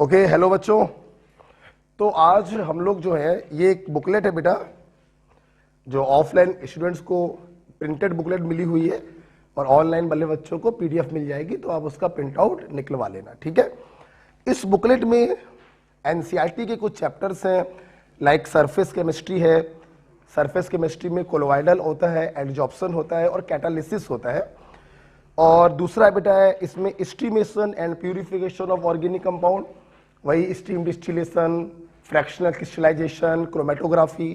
Okay hello बच्चों। तो आज हम लोग जो है ये एक बुकलेट है बेटा, जो ऑफलाइन स्टूडेंट्स को प्रिंटेड बुकलेट मिली हुई है और ऑनलाइन वाले बच्चों को पीडीएफ मिल जाएगी, तो आप उसका प्रिंट आउट निकलवा लेना, ठीक है। इस बुकलेट में एनसीईआरटी के कुछ चैप्टर्स हैं, लाइक सरफेस केमिस्ट्री है। सरफेस केमिस्ट्री में कोलोइडल होता है, एडजॉर्प्शन होता है और कैटालिसिस होता है। और दूसरा बेटा है इसमें estimation and purification of organic compound, वही steam distillation, fractional crystallization, chromatography,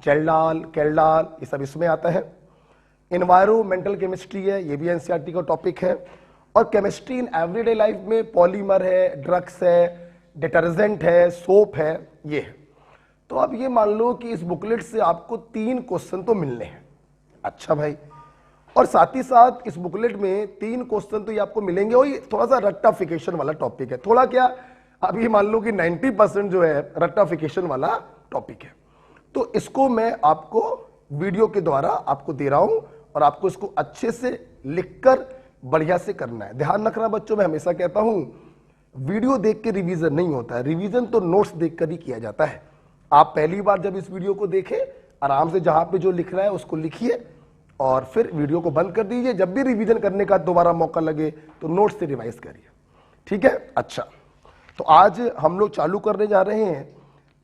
Kjeldahl, Kjeldahl, ये सब इसमें आता है। एनवायरमेंटल केमिस्ट्री है, ये भी एनसीईआरटी का टॉपिक है। और केमिस्ट्री इन एवरीडे लाइफ में पॉलीमर है, ड्रग्स है, डिटर्जेंट है, सोप है, ये है। तो अब ये मान लो कि इस बुकलेट से आपको 3 क्वेश्चन तो मिलने हैं। अच्छा भाई, और साथ ही साथ इस बुकलेट में 3 क्वेश्चन तो ये आपको मिलेंगे, और ये थोड़ा सा रट्टाफिकेशन वाला टॉपिक है। थोड़ा क्या, अभी मान लो कि 90% जो है रट्टाफिकेशन वाला टॉपिक है। तो इसको मैं आपको वीडियो के द्वारा आपको दे रहा हूं और आपको इसको अच्छे से लिखकर बढ़िया से करना है। ध्यान रखना बच्चों, मैं हमेशा कहता हूं वीडियो देख के रिवीजन नहीं होता है, रिवीजन तो नोट्स देखकर ही किया जाता है। आप पहली बार जब इस वीडियो को देखें, आराम से जहां पे जो लिख रहा है उसको लिखिए और फिर वीडियो को बंद कर दीजिए। जब भी रिवीजन करने का दोबारा मौका लगे तो नोट्स से रिवाइज करिए, ठीक है। अच्छा, तो आज हम लोग चालू करने जा रहे हैं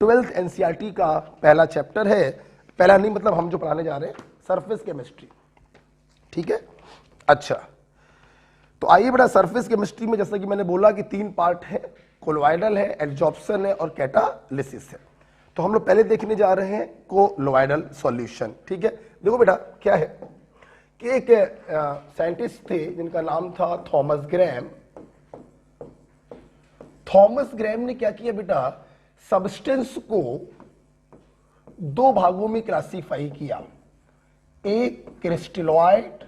12th एनसीईआरटी का पहला चैप्टर है। पहला नहीं, मतलब हम जो पढ़ाने जा रहे हैं सरफेस केमिस्ट्री, ठीक है। अच्छा, तो आइए बेटा, सरफेस केमिस्ट्री में जैसा कि मैंने बोला कि 3 पार्ट है, कोलोइडल है, एडजॉर्प्शन है और कैटालिसिस है। तो हम लोग पहले देखने जा रहे हैं कोलोइडल सॉल्यूशन, ठीक है। देखो बेटा क्या है कि एक साइंटिस्ट थे जिनका नाम था थॉमस ग्रैम। थॉमस ग्रैम ने क्या किया बेटा, सब्सटेंस को 2 भागों में क्लासिफाई किया, एक क्रिस्टलॉइड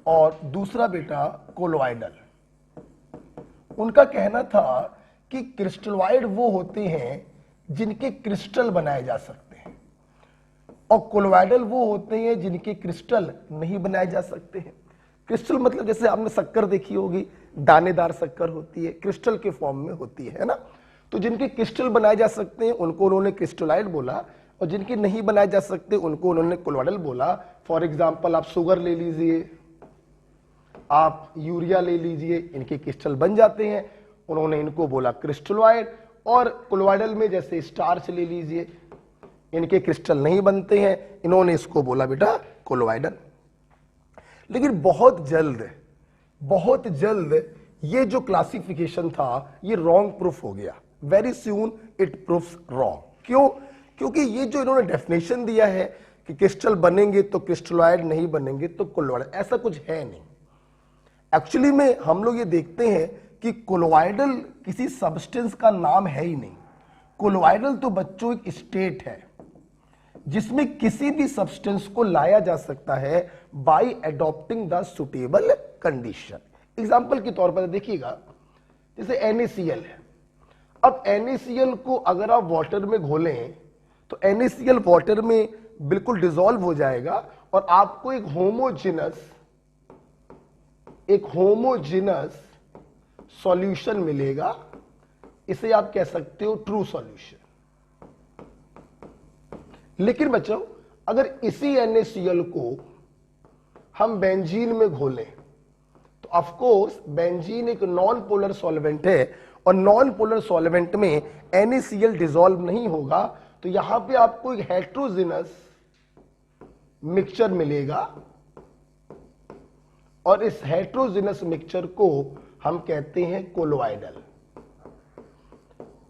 और दूसरा बेटा कोलोइडल। उनका कहना था कि क्रिस्टलॉइड वो होते हैं जिनके क्रिस्टल बनाए जा सकते हैं और कोलोइडल वो होते हैं जिनके क्रिस्टल नहीं बनाए जा सकते हैं। क्रिस्टल मतलब जैसे आपने शक्कर देखी होगी, दानेदार शक्कर होती है, क्रिस्टल के फॉर्म में होती है ना। तो जिनके क्रिस्टल बनाए जा सकते हैं उनको उन्होंने क्रिस्टलॉइड बोला, और जिनके नहीं बनाए जा सकते उनको उन्होंने कोलोइडल बोला। फॉर एग्जांपल आप शुगर ले लीजिए, आप यूरिया ले लीजिए, इनके क्रिस्टल बन जाते हैं, उन्होंने इनको बोला क्रिस्टलॉइड। और कोलोइडल में जैसे स्टार्च ले लीजिए, इनके क्रिस्टल नहीं बनते हैं, इन्होंने इसको बोला बेटा कोलोइडल। लेकिन बहुत जल्द ये जो क्लासिफिकेशन था ये रॉन्ग प्रूफ हो गया। Very soon it proofs wrong. क्यों? क्योंकि ये जो इन्होंने डेफिनेशन दिया है कि क्रिस्टल बनेंगे तो क्रिस्टलॉइड, नहीं बनेंगे तो कोलोइडल, ऐसा कुछ है नहीं। एक्चुअली में हम लोग ये देखते हैं कि कोलोइडल किसी सब्सटेंस का नाम है ही नहीं। कोलोइडल तो बच्चों एक स्टेट है जिसमें किसी भी सब्सटेंस को लाया जा सकता है by adopting the suitable condition. Example के तौर पर देखिएगा, जैसे NaCl है। अब NaCl को अगर आप वाटर में घोलें तो NaCl वाटर में बिल्कुल डिसॉल्व हो जाएगा और आपको एक होमोजेनस सॉल्यूशन मिलेगा। इसे आप कह सकते हो ट्रू सॉल्यूशन। लेकिन बच्चों, अगर इसी NaCl को हम बेंजीन में घोलें तो ऑफ कोर्स बेंजीन एक नॉन पोलर सॉल्वेंट है और नॉन पोलर सॉल्वेंट में NaCl डिसॉल्व नहीं होगा, तो यहां पे आपको एक हेट्रोजेनस मिक्सचर मिलेगा और इस हेट्रोजेनस मिक्सचर को हम कहते हैं कोलोइडल।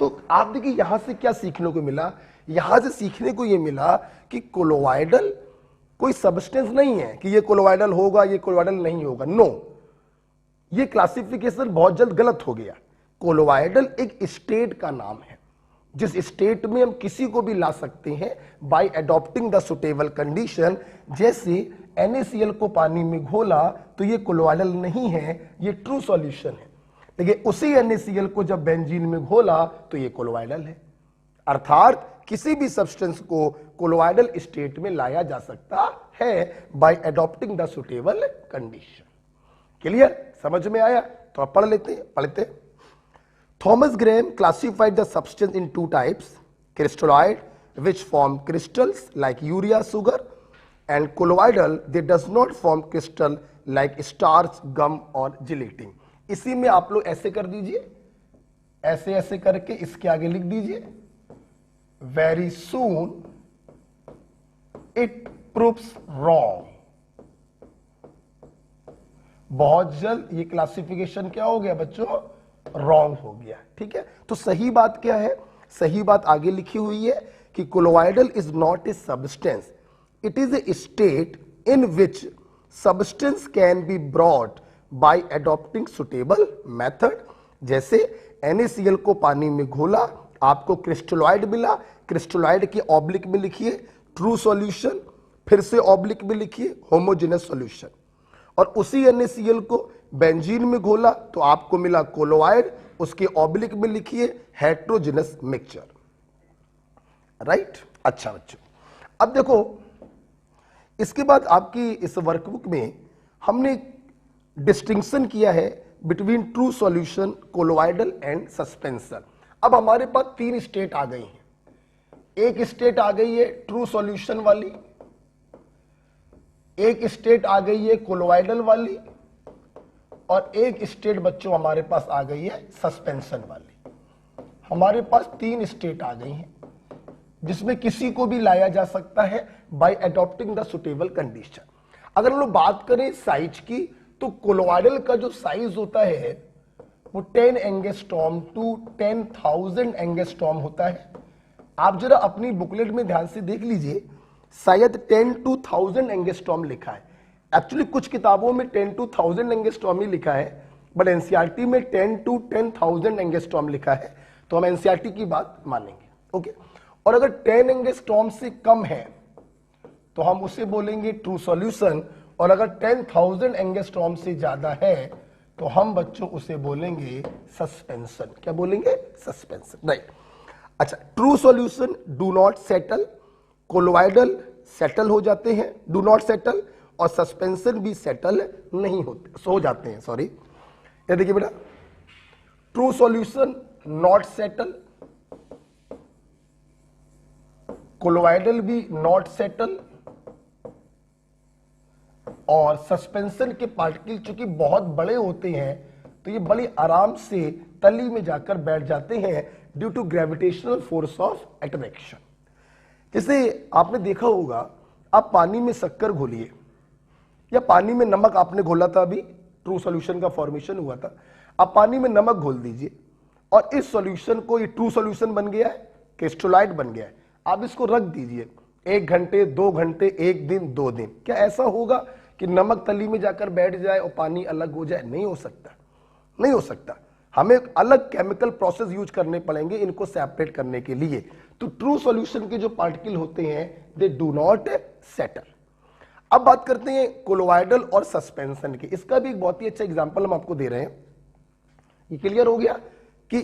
तो आप देखिए यहां से क्या सीखने को मिला, यहां से सीखने को यह मिला कि कोलोइडल कोई सब्सटेंस नहीं है कि ये कोलोइडल होगा, ये कोलोइडल नहीं होगा। नो, ये क्लासिफिकेशन बहुत जल्द गलत हो गया। कोलोइडल एक स्टेट का नाम है जिस स्टेट में हम किसी को भी ला सकते हैं by adopting the suitable condition. जैसे NaCl को पानी में घोला तो ये कोलोइडल नहीं है, ये ट्रू सॉल्यूशन है। लेकिन उसी NaCl को जब बेंजीन में घोला तो ये कोलोइडल है। अर्थात किसी भी सब्सटेंस को कोलोइडल स्टेट में लाया जा सकता है by adopting the suitable condition. Clear? समझ में आया? तो आप पढ़ लेते हैं। Thomas Graham classified the substance in two types, crystalloid, which form crystals like urea sugar, and colloidal, they does not form crystal like starch, gum और gelatin. इसी में आप लोग ऐसे कर दीजिए, ऐसे ऐसे करके इसके आगे लिख दीजिए, very soon it proves wrong. बहुत जल्द ये क्लासिफिकेशन क्या हो गया बच्चों, रॉन्ग हो गया. ठीक है, तो सही बात क्या है, सही बात आगे लिखी हुई है कि colloidal is not a substance, it is A state in which substance can be brought by adopting suitable method. जैसे NaCl को पानी में घोला, आपको क्रिस्टलॉइड मिला, क्रिस्टलॉइड के ऑब्लिक में लिखिए ट्रू सॉल्यूशन, फिर से ऑब्लिक में लिखिए होमोजेनस सॉल्यूशन. और उसी NaCl को बेंजीन में घोला तो आपको मिला कोलोइड, उसके ऑब्लिक में लिखिए हेट्रोजेनस मिक्सचर. राइट. अच्छा बच्चों, अब देखो इसके बाद आपकी इस वर्कबुक में हमने डिस्टिंक्शन किया है between true solution, colloidal and suspension. अब हमारे पास तीन स्टेट आ गई हैं. एक स्टेट आ गई है ट्रू सॉल्यूशन वाली, एक स्टेट आ गई है कोलोइडल वाली, और एक स्टेट बच्चों हमारे पास आ गई है सस्पेंशन वाली. हमारे पास तीन स्टेट आ गई हैं जिसमें किसी को भी लाया जा सकता है bye adopting the suitable condition. अगर हम लोग बात करें साइज की, तो कोलोइडल का जो साइज होता है वो 10 एंगस्ट्रॉम टू 10,000 एंगस्ट्रॉम होता है. आप जरा अपनी बुकलेट में ध्यान से देख लीजिए, शायद 10 to 1000 एंगस्ट्रॉम लिखा है. एक्चुअली कुछ किताबों में 10 to 1000 एंगस्ट्रॉम ही लिखा है, बट एनसीईआरटी में 10 to 10,000 एंगस्ट्रॉम लिखा है, तो हम एनसीईआरटी की बात मानेंगे. ओके. और अगर 10 एंगस्ट्रॉम से कम है तो हम उसे बोलेंगे ट्रू सॉल्यूशन, और अगर 10,000 एंगस्ट्रॉम से ज्यादा है तो हम बच्चों उसे बोलेंगे सस्पेंशन. क्या बोलेंगे? सस्पेंशन. राइट. अच्छा, true solution do not settle, colloidal settle हो जाते हैं, डू नॉट सेटल, और सस्पेंशन भी सेटल नहीं होते, हो जाते हैं. सॉरी, ये देखिए बेटा, true solution not settle, colloidal भी नॉट सेटल, और सस्पेंशन के पार्टिकल चूंकि बहुत बड़े होते हैं तो ये बड़ी आराम से तली में जाकर बैठ जाते हैं due to gravitational force of attraction. जैसे आपने देखा होगा, आप पानी में शक्कर घोलिए या पानी में नमक आपने घोला था, अभी ट्रू सॉल्यूशन का फॉर्मेशन हुआ था, आप पानी में नमक घोल दीजिए और इस सॉल्यूशन को, ये ट्रू सॉल्यूशन बन गया है, क्रिस्टलाइट बन गया है. आप इसको रख दीजिए 1 घंटे 2 घंटे 1 दिन 2 दिन, क्या ऐसा होगा कि नमक तली में जाकर बैठ जाए और पानी अलग हो जाए? नहीं हो सकता, नहीं हो सकता. हमें एक अलग केमिकल प्रोसेस यूज करने पड़ेंगे इनको सेपरेट करने के लिए. तो ट्रू सॉल्यूशन के जो पार्टिकल होते हैं दे डू नॉट सेटल. अब बात करते हैं कोलोइडल और सस्पेंशन की. इसका भी एक बहुत ही अच्छा एग्जांपल हम आपको दे रहे हैं. ये क्लियर हो गया कि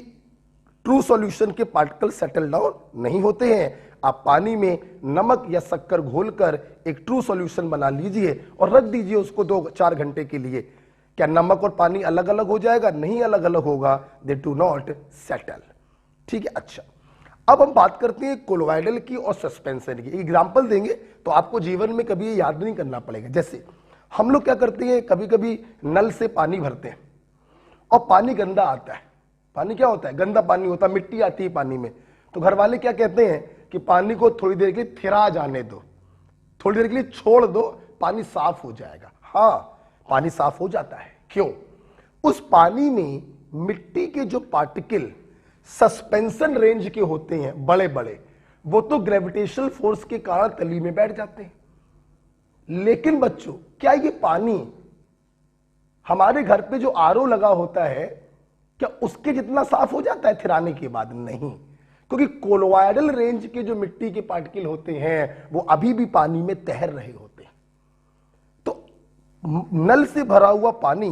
ट्रू सॉल्यूशन के पार्टिकल सेटल डाउन नहीं होते हैं. आप पानी में नमक या शक्कर घोलकर एक ट्रू सॉल्यूशन बना लीजिए और रख दीजिए उसको 2-4 घंटे के लिए. क्या नमक और पानी अलग अलग हो जाएगा? नहीं अलग अलग होगा. They do not settle. ठीक है. अच्छा, अब हम बात करते हैं कोलोइडल की और सस्पेंशन की. एग्जांपल देंगे तो आपको जीवन में कभी ये याद नहीं करना पड़ेगा. जैसे हम लोग क्या करते हैं, कभी कभी नल से पानी भरते हैं और पानी गंदा आता है. पानी क्या होता है? गंदा पानी होता है, मिट्टी आती है पानी में. तो घर वाले क्या कहते हैं कि पानी को थोड़ी देर के लिए थिरा जाने दो, थोड़ी देर के लिए छोड़ दो, पानी साफ हो जाएगा. हाँ, पानी साफ हो जाता है. क्यों? उस पानी में मिट्टी के जो पार्टिकल सस्पेंशन रेंज के होते हैं, बड़े बड़े, वो तो ग्रेविटेशनल फोर्स के कारण तली में बैठ जाते हैं. लेकिन बच्चों, क्या ये पानी हमारे घर पे जो आरओ लगा होता है, क्या उसके जितना साफ हो जाता है थिराने के बाद? नहीं, क्योंकि कोलोइडल रेंज के जो मिट्टी के पार्टिकल होते हैं वो अभी भी पानी में तैर रहे होते हैं. तो नल से भरा हुआ पानी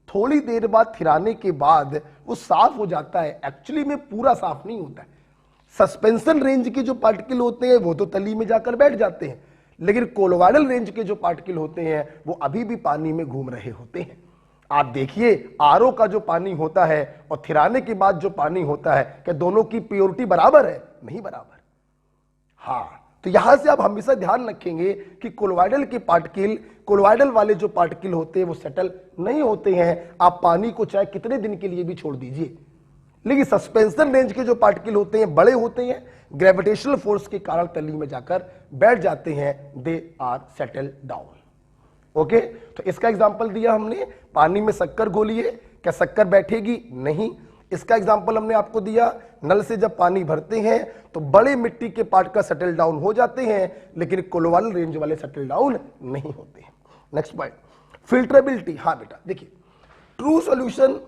थोड़ी देर बाद थिराने के बाद वो साफ हो जाता है. एक्चुअली में पूरा साफ नहीं होता है. सस्पेंशन रेंज के जो पार्टिकल होते हैं वो तो तली में जाकर बैठ जाते हैं, लेकिन कोलोइडल रेंज के जो पार्टिकल होते हैं वो अभी भी पानी में घूम रहे होते हैं. आप देखिए आरओ का जो पानी होता है और थिराने के बाद जो पानी होता है, क्या दोनों की प्योरिटी बराबर है? नहीं बराबर। हाँ, तो यहां से आप हमेशा ध्यान रखेंगे कि कोलोइडल के पार्टिकल, कोलोइडल वाले जो पार्टिकल होते हैं वो सेटल नहीं होते हैं। आप पानी को चाहे कितने दिन के लिए भी छोड़ दीजिए, लेकिन सस्पेंशन रेंज के जो पार्टिकल होते हैं बड़े होते हैं, ग्रेविटेशनल फोर्स के कारण तली में जाकर बैठ जाते हैं, they are settle down. Okay, तो इसका एग्जांपल दिया हमने, पानी में शक्कर घोलिए, क्या शक्कर बैठेगी? नहीं। इसका एग्जांपल हमने आपको दिया, नल से जब पानी भरते हैं तो बड़े मिट्टी के पार्ट का सेटल डाउन हो जाते हैं, लेकिन कोलोइडल रेंज वाले सेटल डाउन नहीं होते हैं। Next point, filtrability. हाँ बेटा देखिए, ट्रू सॉल्यूशन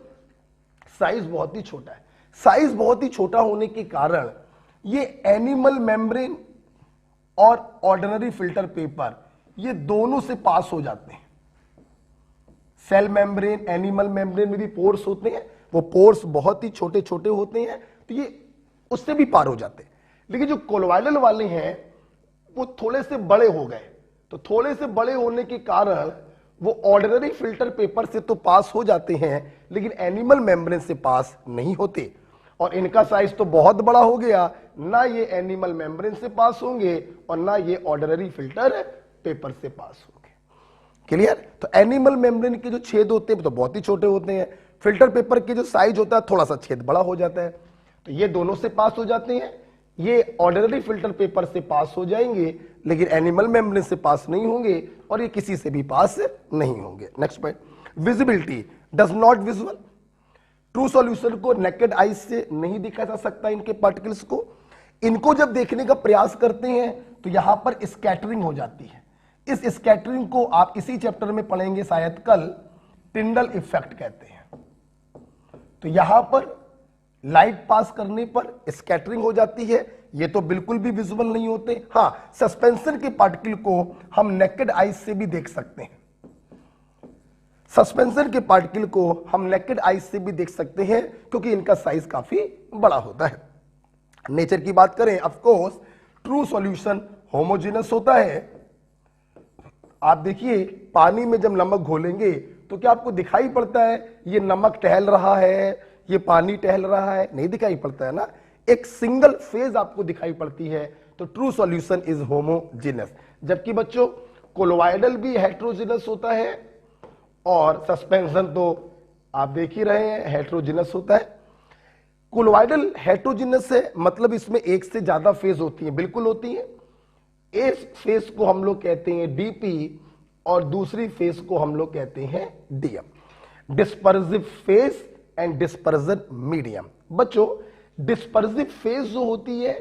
साइज बहुत ही छोटा है। साइज बहुत ही छोटा होने के कारण ये एनिमल मेम्ब्रेन और ऑर्डिनरी फिल्टर पेपर ये दोनों से पास हो जाते हैं। सेल मेम्ब्रेन, एनिमल मेम्ब्रेन में भी पोर्स होते हैं, वो पोर्स बहुत ही छोटे छोटे होते हैं, तो ये उससे भी पार हो जाते हैं। लेकिन जो कोलोइडल वाले हैं वो थोड़े से बड़े हो गए, तो थोड़े से बड़े होने के कारण वो ऑर्डिनरी फिल्टर पेपर से तो पास हो जाते हैं, लेकिन एनिमल मेम्ब्रेन से पास नहीं होते। और इनका साइज तो बहुत बड़ा हो गया, ना ये एनिमल मेम्ब्रेन से पास होंगे और ना ये ऑर्डिनरी फिल्टर पेपर से पास होंगे। क्लियर? तो एनिमल मेम्ब्रेन के जो छेद होते हैं तो बहुत ही छोटे होते हैं, फिल्टर पेपर के जो साइज होता है थोड़ा सा छेद बड़ा हो जाता है, तो ये दोनों से पास हो जाते हैं। ये ऑर्डिनरी फिल्टर पेपर से पास हो जाएंगे, लेकिन एनिमल मेम्ब्रेन से पास नहीं होंगे, और ये किसी से भी पास नहीं होंगे। Next point, visibility does not visual. True solution को नेकेड आईज से नहीं देखा जा सकता, इनके पार्टिकल्स को। इनको जब देखने का प्रयास करते हैं तो यहां पर स्कैटरिंग हो जाती है। इस स्कैटरिंग को आप इसी चैप्टर में पढ़ेंगे शायद कल, टिंडल इफेक्ट कहते हैं। तो यहां पर लाइट पास करने पर स्कैटरिंग हो जाती है, ये तो बिल्कुल भी विजुअल नहीं होते। हां, सस्पेंशन के पार्टिकल को हम नेकेड आईज से भी देख सकते हैं। सस्पेंशन के पार्टिकल को हम नेकेड आईज से भी देख सकते हैं, क्योंकि इनका साइज काफी बड़ा होता है। नेचर की बात करें, of course true solution homogeneous होता है। आप देखिए पानी में जब नमक घोलेंगे तो क्या आपको दिखाई पड़ता है ये नमक टहल रहा है, ये पानी टहल रहा है? नहीं दिखाई पड़ता है ना, एक सिंगल फेज आपको दिखाई पड़ती है। तो ट्रू सॉल्यूशन इज होमोजेनस। जबकि बच्चों कोलोइडल भी हेट्रोजेनस होता है, और सस्पेंशन तो आप देख ही रहे हैं हेट्रोजेनस होता है। कोलोइडल हेट्रोजेनस है, मतलब इसमें एक से ज्यादा फेज होती है, बिल्कुल होती है। इस फेज को हम लोग कहते हैं डीपी, और दूसरी फेज को हम लोग कहते हैं DM, dispersive phase and dispersion medium. बच्चों डिस्पर्सिव फेज जो होती है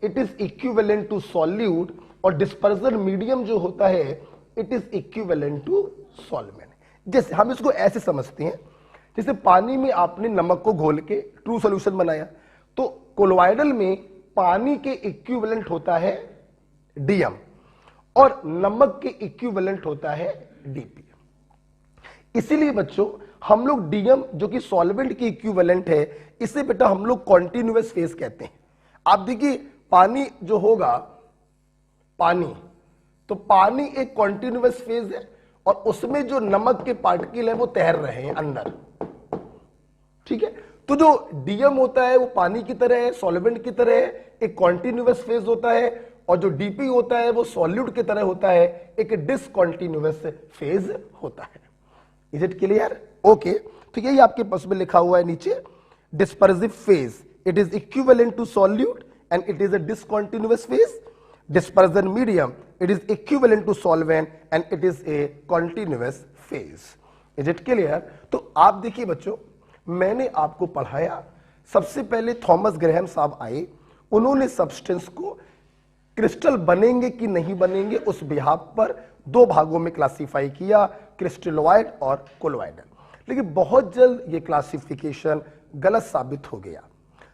it is equivalent to solute, और डिस्पर्जन मीडियम जो होता है it is equivalent to solvent. जैसे हम इसको ऐसे समझते हैं, जैसे पानी में आपने नमक को घोल के ट्रू सॉल्यूशन बनाया, तो कोलोइडल में पानी के इक्विवेलेंट होता है डीएम, और नमक के इक्विवेलेंट होता है डीपी। इसीलिए बच्चों हम लोग डीएम जो कि सॉल्वेंट की इक्विवेलेंट है, इसे बेटा हम लोग कॉन्टिन्यूअस फेज कहते हैं। आप देखिए पानी जो होगा, पानी, तो पानी एक कॉन्टिन्यूअस फेज है, और उसमें जो नमक के पार्टिकल है वो तैर रहे हैं अंदर। ठीक है, तो जो डीएम होता है वो पानी की तरह है, सॉल्वेंट की तरह है, एक कॉन्टिन्यूअस फेज होता है, और जो डीपी होता है वो सॉल्यूट की तरह होता है, एक डिसकॉन्टिन्यूअस फेज होता है। Is it clear? ओके, तो यही आपके पास में लिखा हुआ है नीचे, dispersive phase it is equivalent to solute and it is a discontinuous phase. Dispersion medium it is equivalent to solvent and it is a continuous phase. Is it clear? तो आप देखिए बच्चों, मैंने आपको पढ़ाया, सबसे पहले थॉमस ग्रेहम साहब आए, उन्होंने सब्सटेंस को क्रिस्टल बनेंगे कि नहीं बनेंगे उस बिहाफ पर दो भागों में क्लासिफाई किया, क्रिस्टलोइड और कोलोइडल। लेकिन बहुत जल्द ये क्लासिफिकेशन गलत साबित हो गया।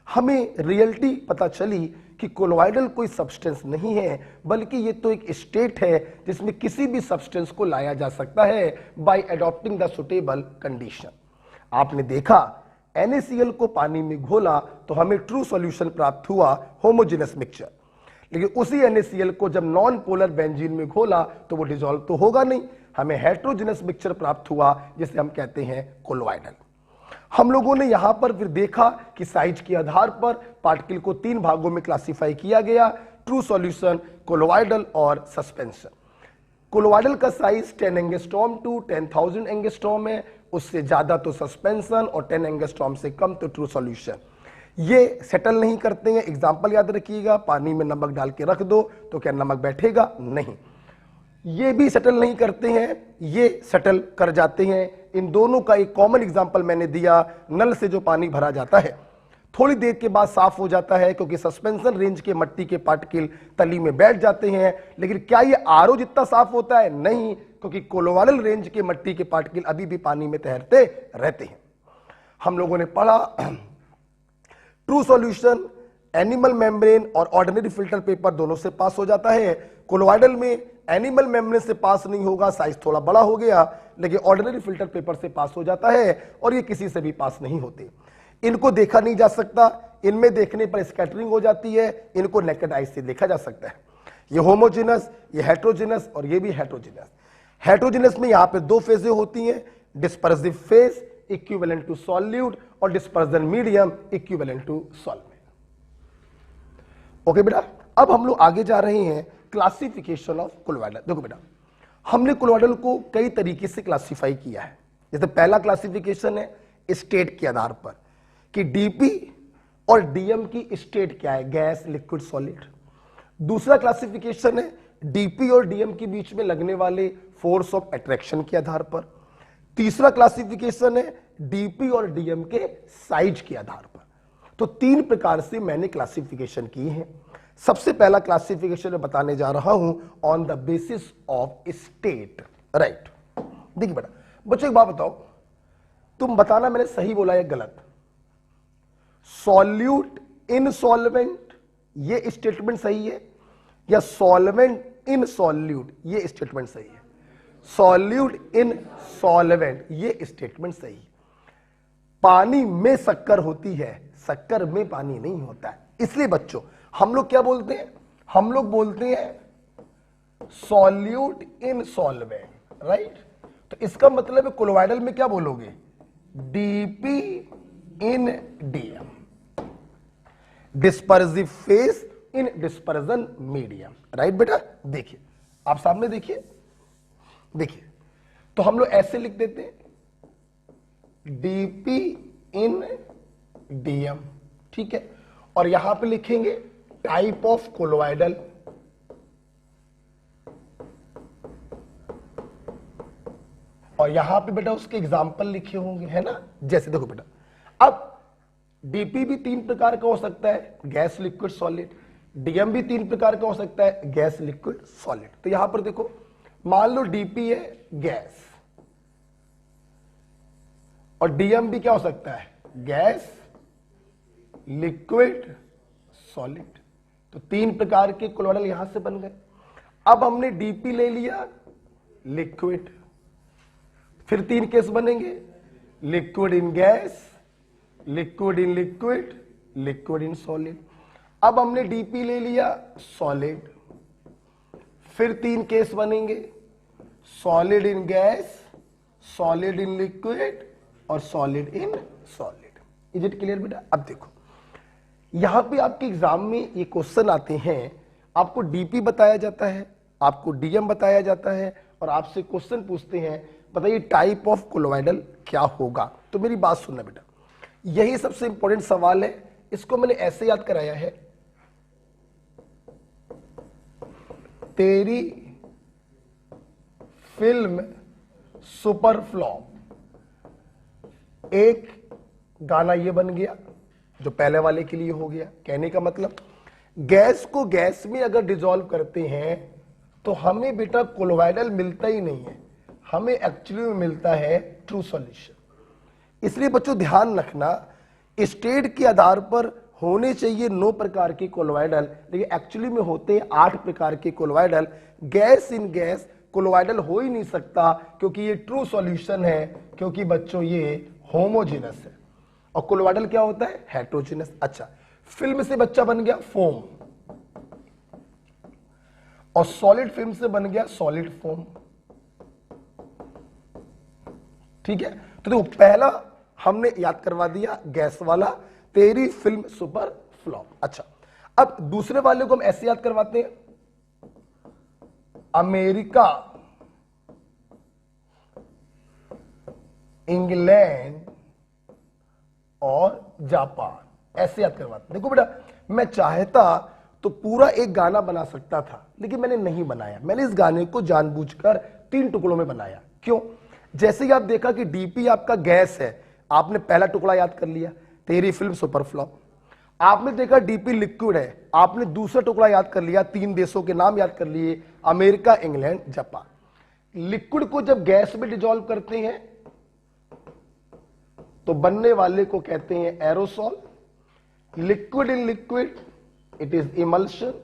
हमें रियलिटी पता चली कि कोलोइडल कोई सब्सटेंस नहीं है, बल्कि ये तो एक स्टेट है जिसमें किसी भी सब्सटेंस को लाया जा सकता है by adopting the suitable condition. आपने देखा NaCl को पानी में घोला तो हमें ट्रू सॉल्यूशन प्राप्त हुआ, होमोजेनस मिक्सचर। लेकिन उसी NaCl को जब नॉन पोलर बेंजीन में घोला तो वो डिसॉल्व तो होगा नहीं, हमें हेट्रोजेनस मिक्सचर प्राप्त हुआ जिसे हम कहते हैं कोलोइडल। हम लोगों ने यहां पर फिर देखा कि साइज के आधार पर पार्टिकल को 3 भागों में क्लासिफाई किया गया, ट्रू सॉल्यूशन, कोलोइडल और सस्पेंशन। कोलोइडल का साइज 10 एंगस्ट्रॉम टू 10,000 एंगस्ट्रॉम है, उससे ज्यादा तो सस्पेंशन और 10 एंगस्ट्रॉम से कम तो ट्रू सॉल्यूशन। ये सेटल नहीं करते हैं। एग्जांपल याद रखिएगा, पानी में नमक डाल के रख दो तो क्या नमक बैठेगा? नहीं। ये भी सेटल नहीं करते हैं, ये सेटल कर जाते हैं। इन दोनों का एक कॉमन एग्जांपल मैंने दिया, नल से जो पानी भरा जाता है थोड़ी देर के बाद साफ हो जाता है क्योंकि सस्पेंशन रेंज के मिट्टी के पार्टिकल तली में बैठ जाते हैं। लेकिन क्या ये आरओ जितना साफ होता है? नहीं, क्योंकि कोलोइडल रेंज के मिट्टी के पार्टिकल अभी भी पानी में तैरते रहते हैं। हम लोगों ने पढ़ा ट्रू सॉल्यूशन एनिमल मेम्ब्रेन और ऑर्डिनरी फिल्टर पेपर दोनों से पास हो जाता है। कोलोइडल में एनिमल मेम्ब्रेन से पास नहीं होगा, साइज थोड़ा बड़ा हो गया, लेकिन ऑर्डिनरी फिल्टर पेपर से पास हो जाता है और ये किसी से भी पास नहीं होते। इनको देखा नहीं जा सकता, इनमें देखने पर स्कैटरिंग हो जाती है, इनको नेकेड आई से देखा जा सकता है। ये होमोजेनस, ये हेट्रोजेनस और ये भी हेट्रोजेनस। हेट्रोजेनस में यहां पे 2 फेजें होती हैं, dispersive phase equivalent to solute और dispersion medium equivalent to solvent. Okay बेटा, अब हम लोग आगे जा रहे हैं क्लासिफिकेशन ऑफ कोलोइडल। देखो बेटा, हमने कोलोइडल को कई तरीके से क्लासिफाई किया है। जैसे पहला क्लासिफिकेशन है स्टेट के आधार पर कि डीपी और डीएम की स्टेट क्या है, गैस, लिक्विड, सॉलिड। दूसरा क्लासिफिकेशन है डीपी और डीएम के बीच में लगने वाले फोर्स ऑफ अट्रैक्शन के आधार पर। तीसरा क्लासिफिकेशन है डीपी और डीएम के साइज के आधार पर। तो 3 प्रकार से मैंने क्लासिफिकेशन की है। सबसे पहला क्लासिफिकेशन मैं बताने जा रहा हूं on the basis of state, right. देखिए बेटा, बच्चों एक बात बताओ, तुम बताना मैंने सही बोला या गलत। सॉल्यूट इन सॉल्वेंट ये स्टेटमेंट सही है या सॉल्वेंट इन सॉल्यूट ये स्टेटमेंट सही है? सॉल्यूट इन सॉल्वेंट ये स्टेटमेंट सही है। पानी में शक्कर होती है, शक्कर में पानी नहीं होता है। इसलिए बच्चों हम लोग क्या बोलते हैं? हम लोग बोलते हैं सॉल्यूट इन सॉल्वेंट, राइट। तो इसका मतलब है कोलोइडल में क्या बोलोगे? DP in DM, dispersive phase in dispersion medium, right बेटा। देखिए आप सामने देखिए, देखिए तो हम लोग ऐसे लिख देते हैं डीपी इन डीएम, ठीक है। और यहां पे लिखेंगे टाइप ऑफ कोलोइडल, और यहां पे बेटा उसके एग्जाम्पल लिखे होंगे, है ना। जैसे देखो बेटा, अब डीपी भी 3 प्रकार का हो सकता है, गैस, लिक्विड, सॉलिड। डीएम भी 3 प्रकार का हो सकता है, गैस, लिक्विड, सॉलिड। तो यहां पर देखो, मान लो डीपी है गैस और डीएम भी क्या हो सकता है? Gas, liquid, solid. तो 3 प्रकार के कोलोइडल यहां से बन गए। अब हमने डीपी ले लिया, लिक्विड, फिर 3 केस बनेंगे, liquid in gas, liquid in liquid, liquid in solid. अब हमने डीपी ले लिया सॉलिड, फिर 3 केस बनेंगे, solid in gas, solid in liquid और solid in solid. Is it clear बेटा? अब देखो यहां पे आपके एग्जाम में ये क्वेश्चन आते हैं, आपको डीपी बताया जाता है, आपको डीएम बताया जाता है और आपसे क्वेश्चन पूछते हैं बताइए टाइप ऑफ कोलोइडल क्या होगा। तो मेरी बात सुनना बेटा, यही सबसे इंपॉर्टेंट सवाल है। इसको मैंने ऐसे याद कराया है, तेरी फिल्म सुपर फ्लॉप, एक गाना ये बन गया जो पहले वाले के लिए हो गया। कहने का मतलब गैस को गैस में अगर डिसॉल्व करते हैं तो हमें बेटा कोलोइडल मिलता ही नहीं है, हमें एक्चुअली में मिलता है ट्रू सॉल्यूशन। इसलिए बच्चों ध्यान रखना, स्टेट के आधार पर होने चाहिए 9 प्रकार के कोलोइडल, लेकिन एक्चुअली में होते हैं 8 प्रकार के colloidal. Gas in gas colloidal हो ही नहीं सकता क्योंकि ये ट्रू सॉल्यूशन है, क्योंकि बच्चों ये होमोजेनस है। और कोलोइडल क्या होता है? हेट्रोजेनस। अच्छा, फिल्म से बच्चा बन गया फोम और सॉलिड फिल्म से बन गया सॉलिड फोम। ठीक है, तो देखो पहला हमने याद करवा दिया गैस वाला, तेरी फिल्म सुपर फ्लॉप। अच्छा, अब दूसरे वाले को हम ऐसे याद करवाते हैं, अमेरिका इंग्लैंड और जापान, ऐसे याद करवाते। देखो बेटा, मैं चाहता तो पूरा एक गाना बना सकता था, लेकिन मैंने नहीं बनाया। मैंने इस गाने को जानबूझकर 3 टुकड़ों में बनाया। क्यों? जैसे ही आप देखा कि डीपी आपका गैस है, आपने पहला टुकड़ा याद कर लिया, तेरी फिल्म सुपर फ्लॉप। आपने देखा डीपी लिक्विड है, आपने दूसरा टुकड़ा याद कर लिया, 3 देशों के नाम याद कर लिए, अमेरिका, इंग्लैंड, जापान। लिक्विड को जब गैस में डिजोल्व करते हैं तो बनने वाले को कहते हैं aerosol. Liquid in liquid it is emulsion,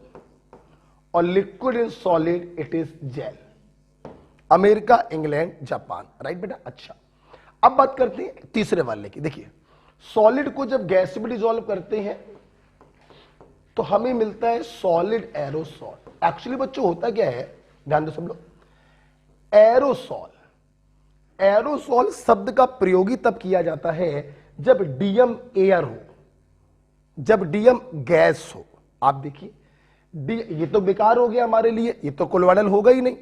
और liquid in solid it is gel. America, England, Japan, right बेटा। अच्छा, अब बात करते हैं तीसरे वाले की। देखिए, सॉलिड को जब गैस में डिसॉल्व करते हैं तो हमें मिलता है सॉलिड एरोसॉल। एक्चुअली बच्चों होता क्या है, ध्यान दो सब लोग, एरोसॉल, एरोसॉल शब्द का प्रयोग ही तब किया जाता है जब डीएम एयर हो, जब डीएम गैस हो। आप देखिए, ये तो बेकार हो गया हमारे लिए, ये तो कोलोइडल होगा ही नहीं,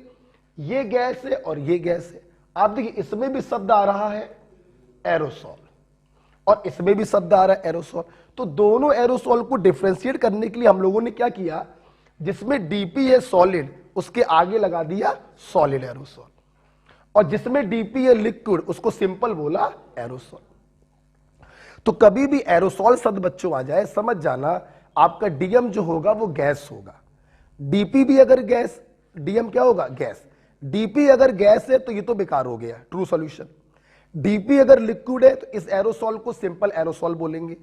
ये गैस है और ये गैस है। आप देखिए, इसमें भी शब्द आ रहा है एरोसॉल और इसमें भी शब्द आ रहा है एरोसॉल। तो दोनों एरोसॉल को डिफरेंशिएट करने के लिए हम लोगों ने क्या किया, जिसमें डीपी है सॉलिड, उसके आगे लगा दिया सॉलिड एरोसॉल, और जिसमें डीपी है लिक्विड, उसको सिंपल बोला एरोसॉल। तो कभी भी एरोसॉल शब्द बच्चों आ जाए, समझ जाना आपका डीएम जो होगा वो गैस होगा। डीपी भी अगर गैस, डीएम क्या होगा, गैस। डीपी अगर गैस है तो ये तो बेकार हो गया, ट्रू सॉल्यूशन। डीपी अगर लिक्विड है तो इस एरोसॉल को सिंपल एरोसॉल बोलेंगे,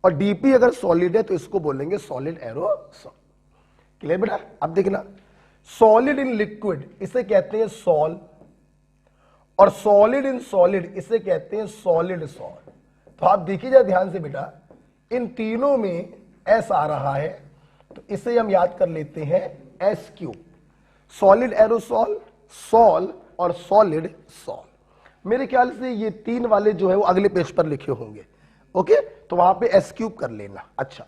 और डीपी अगर सॉलिड है तो इसको बोलेंगे सॉलिड एरोसॉल। क्लियर बेटा? अब देखना, सॉलिड इन लिक्विड इसे कहते हैं सॉल, और सॉलिड इन सॉलिड इसे कहते हैं सॉलिड सॉल। तो आप देखिए जरा ध्यान से बेटा, इन तीनों में एस आ रहा है, तो इसे हम याद कर लेते हैं S cube. Solid aerosol, sol और सॉलिड सॉल। मेरे ख्याल से ये 3 वाले जो है वो अगले पेज पर लिखे होंगे। ओके, तो वहां पे एस क्यूब कर लेना। अच्छा,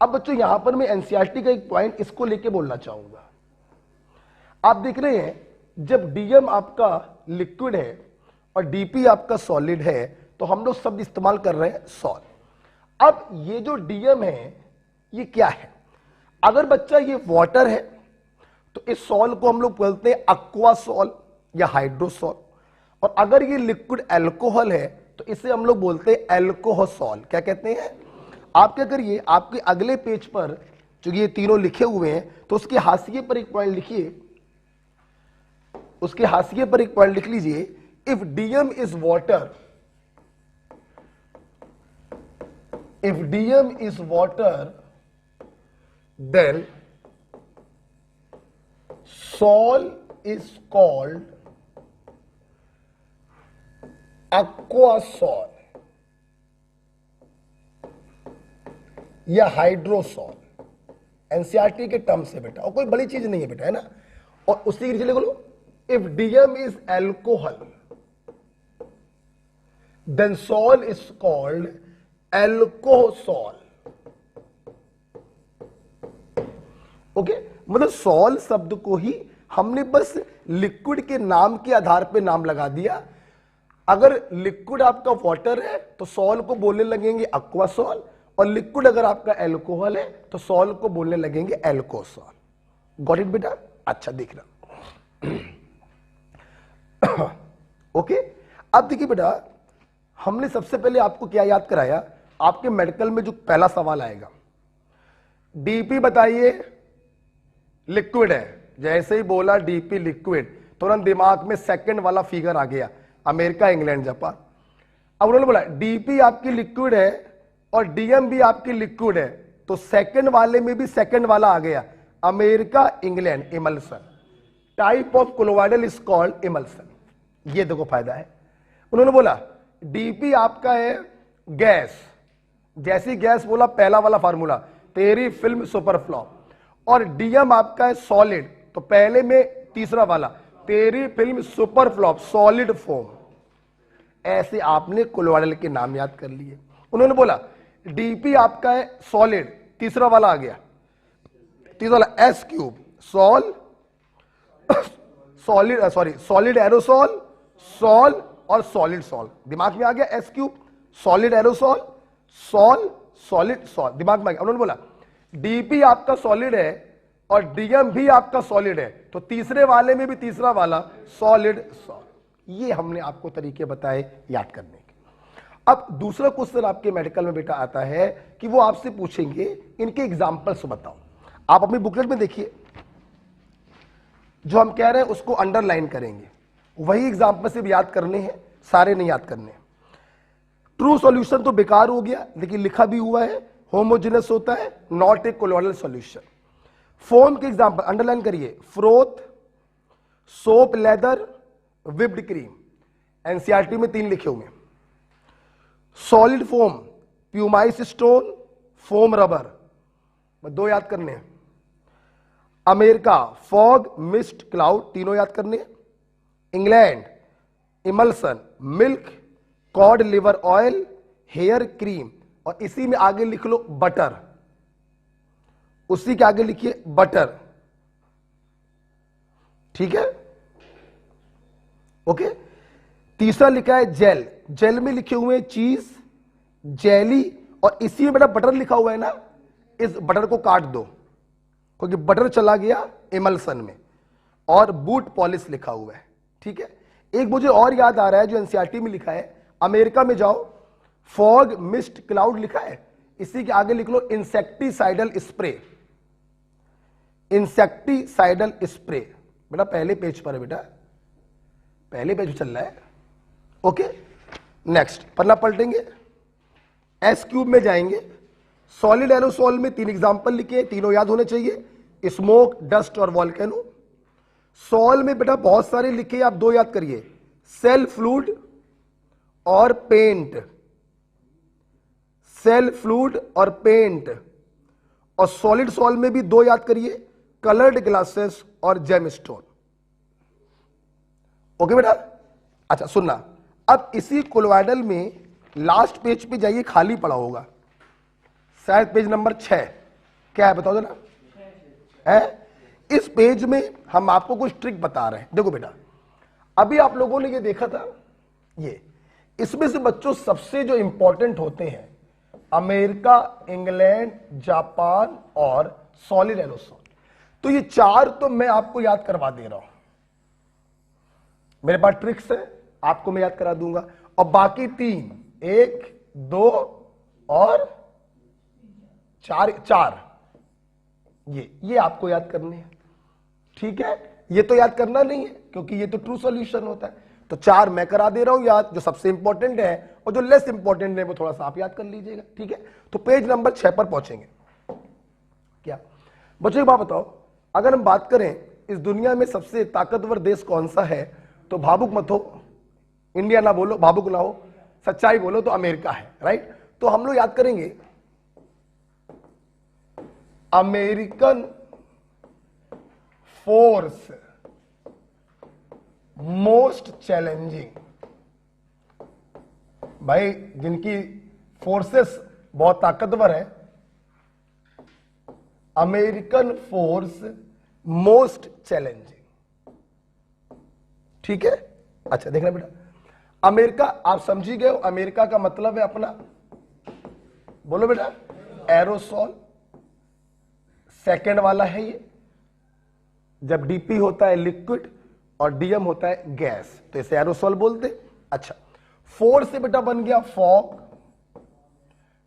अब बच्चों यहां पर मैं एनसीईआरटी का एक पॉइंट इसको लेके बोलना चाहूंगा। आप देख रहे हैं, जब डीएम आपका लिक्विड है और डीपी आपका सॉलिड है, तो हम लोग शब्द इस्तेमाल कर रहे हैं सॉल। अब ये जो डीएम है ये क्या है? अगर बच्चा ये वाटर है तो इस सॉल को हम लोग बोलते हैं अक्वा सॉल या हाइड्रोसॉल, और अगर ये लिक्विड अल्कोहल है तो इसे हम लोग बोलते हैं एल्कोहसॉल। क्या कहते हैं? आप क्या करिए, आपके अगले पेज पर जो ये तीनों लिखे हुए हैं, तो उसके हाशिए पर एक पॉइंट लिखिए, उसके हाशिए पर एक पॉइंट लिख लीजिए, if DM is water, if DM is water, then sol is called aquasol या हाइड्रोसॉल। एनसीईआरटी के टर्म से बेटा, और कोई बड़ी चीज नहीं है बेटा, है ना। और उसी के नीचे लिख लो, if DM is alcohol then sol is called alcosol. Okay, मतलब सॉल शब्द को ही हमने बस लिक्विड के नाम के आधार पे नाम लगा दिया। अगर लिक्विड आपका वाटर है तो सॉल को बोलने लगेंगे अक्वासॉल, और लिक्विड अगर आपका एल्कोहल है तो सॉल को बोलने लगेंगे एल्कोसॉल। गॉट इट बेटा? अच्छा, देखना। ओके, अब देखिए बेटा, हमने सबसे पहले आपको क्या याद कराया, आपके मेडिकल में जो पहला सवाल आएगा, डीपी बताइए, लिक्विड है। जैसे ही बोला डीपी लिक्विड, तुरंत दिमाग में सेकंड वाला फिगर आ गया, अमेरिका, इंग्लैंड, जापान। अब उन्होंने बोला डीपी आपकी लिक्विड है और डीएम भी आपकी लिक्विड है, तो सेकंड वाले में भी सेकंड वाला आ गया, America, England, emulsion. Type of colloidal is called emulsion. ये देखो फायदा है। उन्होंने बोला डीपी आपका है गैस, जैसी गैस बोला पहला वाला फार्मूला, तेरी फिल्म सुपर फ्लॉप, और डीएम आपका है सॉलिड, तो पहले में तीसरा वाला, तेरी film super flop, solid foam. ऐसे आपने कोलोइडल के नाम याद कर लिए। उन्होंने बोला डीपी आपका है सॉलिड, तीसरा वाला आ गया, तीसरा वाला S cube, solid aerosol, sol और सॉलिड सॉल। दिमाग में आ गया S cube, solid aerosol, sol, solid sol, दिमाग में आ गया। उन्होंने बोला डीपी आपका सॉलिड है और डीएम भी आपका सॉलिड है, तो तीसरे वाले में भी तीसरा वाला सॉलिड सॉल। ये हमने आपको तरीके बताए याद करने के। अब दूसरा क्वेश्चन आपके मेडिकल में बेटा आता है कि वो आपसे पूछेंगे इनके एग्जांपल्स बताओ। आप अपनी बुकलेट में देखिए, जो हम कह रहे हैं उसको अंडरलाइन करेंगे, वही एग्जांपल से भी याद करने हैं, सारे नहीं याद करने। ट्रू सॉल्यूशन तो बेकार हो गया, लेकिन लिखा भी हुआ है होमोजेनस होता है, not a colloidal solution. Foam के एग्जांपल अंडरलाइन करिए, froth, soap, leather, whipped cream. NCERT में 3 लिखे हुए। Solid foam, pumice stone, foam rubber, 2 याद करने हैं। अमेरिका, फॉग, मिस्ट, क्लाउड, तीनों याद करने हैं। England, emulsion, milk, cod liver oil, hair cream, और इसी में आगे लिख लो बटर, उसी के आगे लिखिए बटर, ठीक है, ओके। तीसरा लिखा है जेल, जेल में लिखे हुए हैं चीज, जेली, और इसी में बेटा बटर लिखा हुआ है ना, इस बटर को काट दो क्योंकि बटर चला गया इमल्सन में, और बूट पॉलिश लिखा हुआ है, ठीक है। एक मुझे और याद आ रहा है जो एनसीईआरटी में लिखा है, अमेरिका में जाओ, फॉग, मिस्ट, क्लाउड लिखा है, इसी के आगे लिख लो इंसेक्टिसाइडल स्प्रे, इंसेक्टिसाइडल स्प्रे। बेटा पहले पेज पर है, बेटा पहले पेज चल रहा है, ओके। नेक्स्ट पन्ना पलटेंगे, एस क्यूब में जाएंगे। सॉलिड एरोसॉल में 3 एग्जांपल लिखे, तीनों याद होने चाहिए, स्मोक, डस्ट और वॉल्केनो। सॉल में बेटा बहुत सारे लिखे, आप 2 याद करिए, सेल फ्लूइड और पेंट, सेल फ्लूइड और पेंट। और सॉलिड सॉल में भी 2 याद करिए, कलर्ड ग्लासेस और जेमस्टोन, ओके बेटा। अच्छा सुनना, अब इसी कोलोइडल में लास्ट पेज पे जाइए, खाली पड़ा होगा, शायद पेज नंबर 6, क्या है बताओ जरा, है? इस पेज में हम आपको कुछ ट्रिक बता रहे हैं। देखो बेटा, अभी आप लोगों ने ये देखा था, ये इसमें से बच्चों सबसे जो इंपॉर्टेंट होते हैं अमेरिका, इंग्लैंड, जापान और सॉलिड एरोसॉल, तो ये 4 तो मैं आपको याद करवा दे रहा हूं, मेरे पास ट्रिक्स है, आपको मैं याद करा दूंगा। और बाकी 3, 1, 2 और 4 ये आपको याद करने हैं, ठीक है। ये तो याद करना नहीं है क्योंकि ये तो ट्रू सॉल्यूशन होता है, तो 4 मैं करा दे रहा हूं याद, जो सबसे इंपॉर्टेंट है, और जो लेस इंपॉर्टेंट है वो थोड़ा सा आप याद कर लीजिएगा, ठीक है। तो पेज नंबर 6 पर पहुंचेंगे। क्या बच्चों, एक बात बताओ, अगर हम बात करें इस दुनिया में सबसे ताकतवर देश कौन सा है, तो भावुक मत हो, इंडिया ना बोलो, भावुक ना हो, सच्चाई बोलो तो अमेरिका है, राइट। तो हम लोग याद करेंगे अमेरिकन फोर्स मोस्ट चैलेंजिंग, भाई जिनकी फोर्सेस बहुत ताकतवर है, अमेरिकन फोर्स मोस्ट चैलेंजिंग, ठीक है। अच्छा देखना बेटा, अमेरिका आप समझी गए हो, अमेरिका का मतलब है अपना, बोलो बेटा, एरोसॉल। सेकेंड वाला है ये, जब डीपी होता है लिक्विड और डीएम होता है गैस, तो इसे एरोसॉल बोलते। अच्छा, फोर से बेटा बन गया फॉग,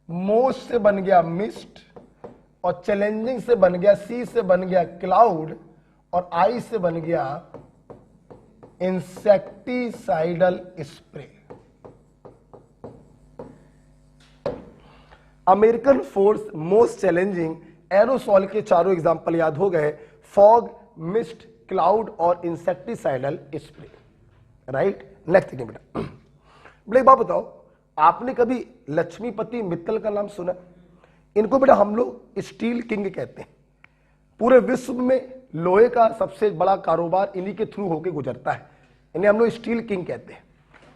मोस्ट से बन गया मिस्ट, और चैलेंजिंग से बन गया, सी से बन गया क्लाउड, और आई से बन गया insecticidal spray. American force most challenging, aerosol के चारों एग्जांपल याद हो गए, फॉग, मिस्ट, क्लाउड और insecticidal spray, right. Next thing बेटा, बेटा एक बात बताओ, आपने कभी लक्ष्मीपति मित्तल का नाम सुना? इनको बेटा हम लोग स्टील किंग कहते हैं। पूरे विश्व में लोहे का सबसे बड़ा कारोबार इन्हीं के थ्रू होके गुजरता है, इन्हें हम लोग स्टील किंग कहते हैं।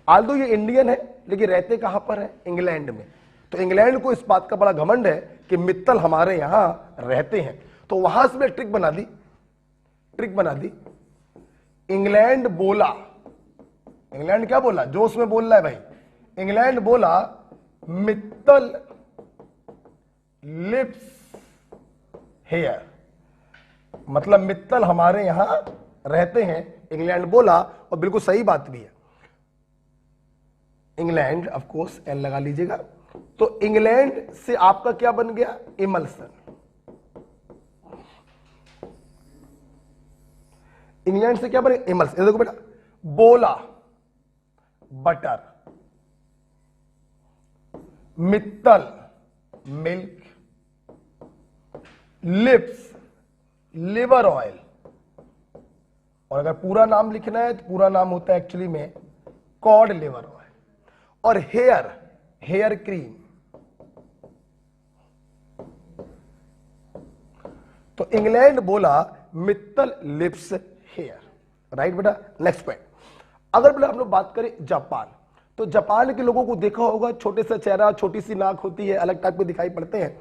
आल्दो ये इंडियन है लेकिन रहते कहां पर है? इंग्लैंड में। तो इंग्लैंड को इस बात का बड़ा घमंड है कि मित्तल हमारे यहां रहते हैं। तो वहां से मैं ट्रिक बना दी। इंग्लैंड बोला, इंग्लैंड क्या बोला? जोश में बोल रहा है भाई। इंग्लैंड बोला मित्तल लिव्स हियर, मतलब मित्तल हमारे यहां रहते हैं, इंग्लैंड बोला। और बिल्कुल सही बात भी है। इंग्लैंड, ऑफ कोर्स एल लगा लीजिएगा। तो इंग्लैंड से आपका क्या बन गया? इमल्सन। इंग्लैंड से क्या बने? इमल्सन। देखो बेटा, बोला butter, Mittal milk, lips liver oil. और अगर पूरा नाम लिखना है तो पूरा नाम होता है एक्चुअली में कॉड लिवर ऑयल। और हेयर, हेयर क्रीम। तो इंग्लैंड बोला मित्तल लिप्स हेयर, राइट बेटा। नेक्स्ट पॉइंट, अगर बेटा हम लोग बात करें जापान, तो जापान के लोगों को देखा होगा छोटे सा चेहरा, छोटी सी नाक होती है, अलग टाइप के दिखाई पड़ते हैं।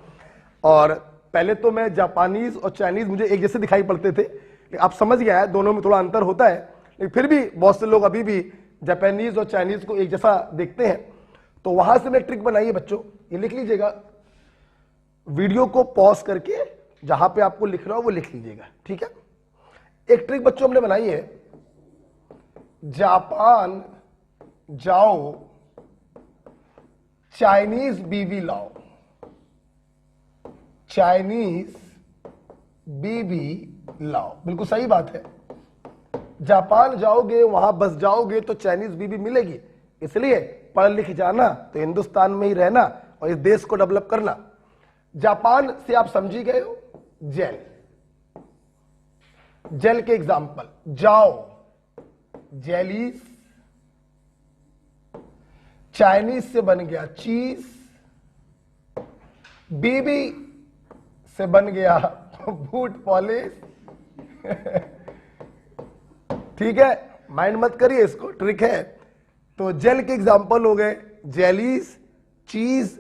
और पहले तो मैं जापानीज और चाइनीज मुझे एक जैसे दिखाई पड़ते थे, लेकिन आप समझ गया है दोनों में थोड़ा अंतर होता है, लेकिन फिर भी बहुत से लोग अभी भी जापानीज और चाइनीज को एक जैसा देखते हैं। तो वहां से मैं ट्रिक बनाई है बच्चों, ये लिख लीजिएगा, वीडियो को पॉज करके जहां पे आपको लिख रहा हो वो लिख लीजिएगा, ठीक है। एक ट्रिक बच्चों हमने बनाई है, जापान जाओ चाइनीज बीवी लाओ, चाइनीज बीवी लाओ। बिल्कुल सही बात है, जापान जाओगे वहां बस जाओगे तो चाइनीज बीवी मिलेगी, इसलिए पढ़ लिख जाना, तो हिंदुस्तान में ही रहना और इस देश को डेवलप करना। जापान से आप समझी गए हो, जेल, जेल के एग्जाम्पल, जाओ जेलीज, चाइनीज से बन गया चीज, बीबी से बन गया बूट पॉलिश। ठीक है, माइंड मत करिए इसको, ट्रिक है। तो जेल के एग्जाम्पल हो गए जेलीज, चीज,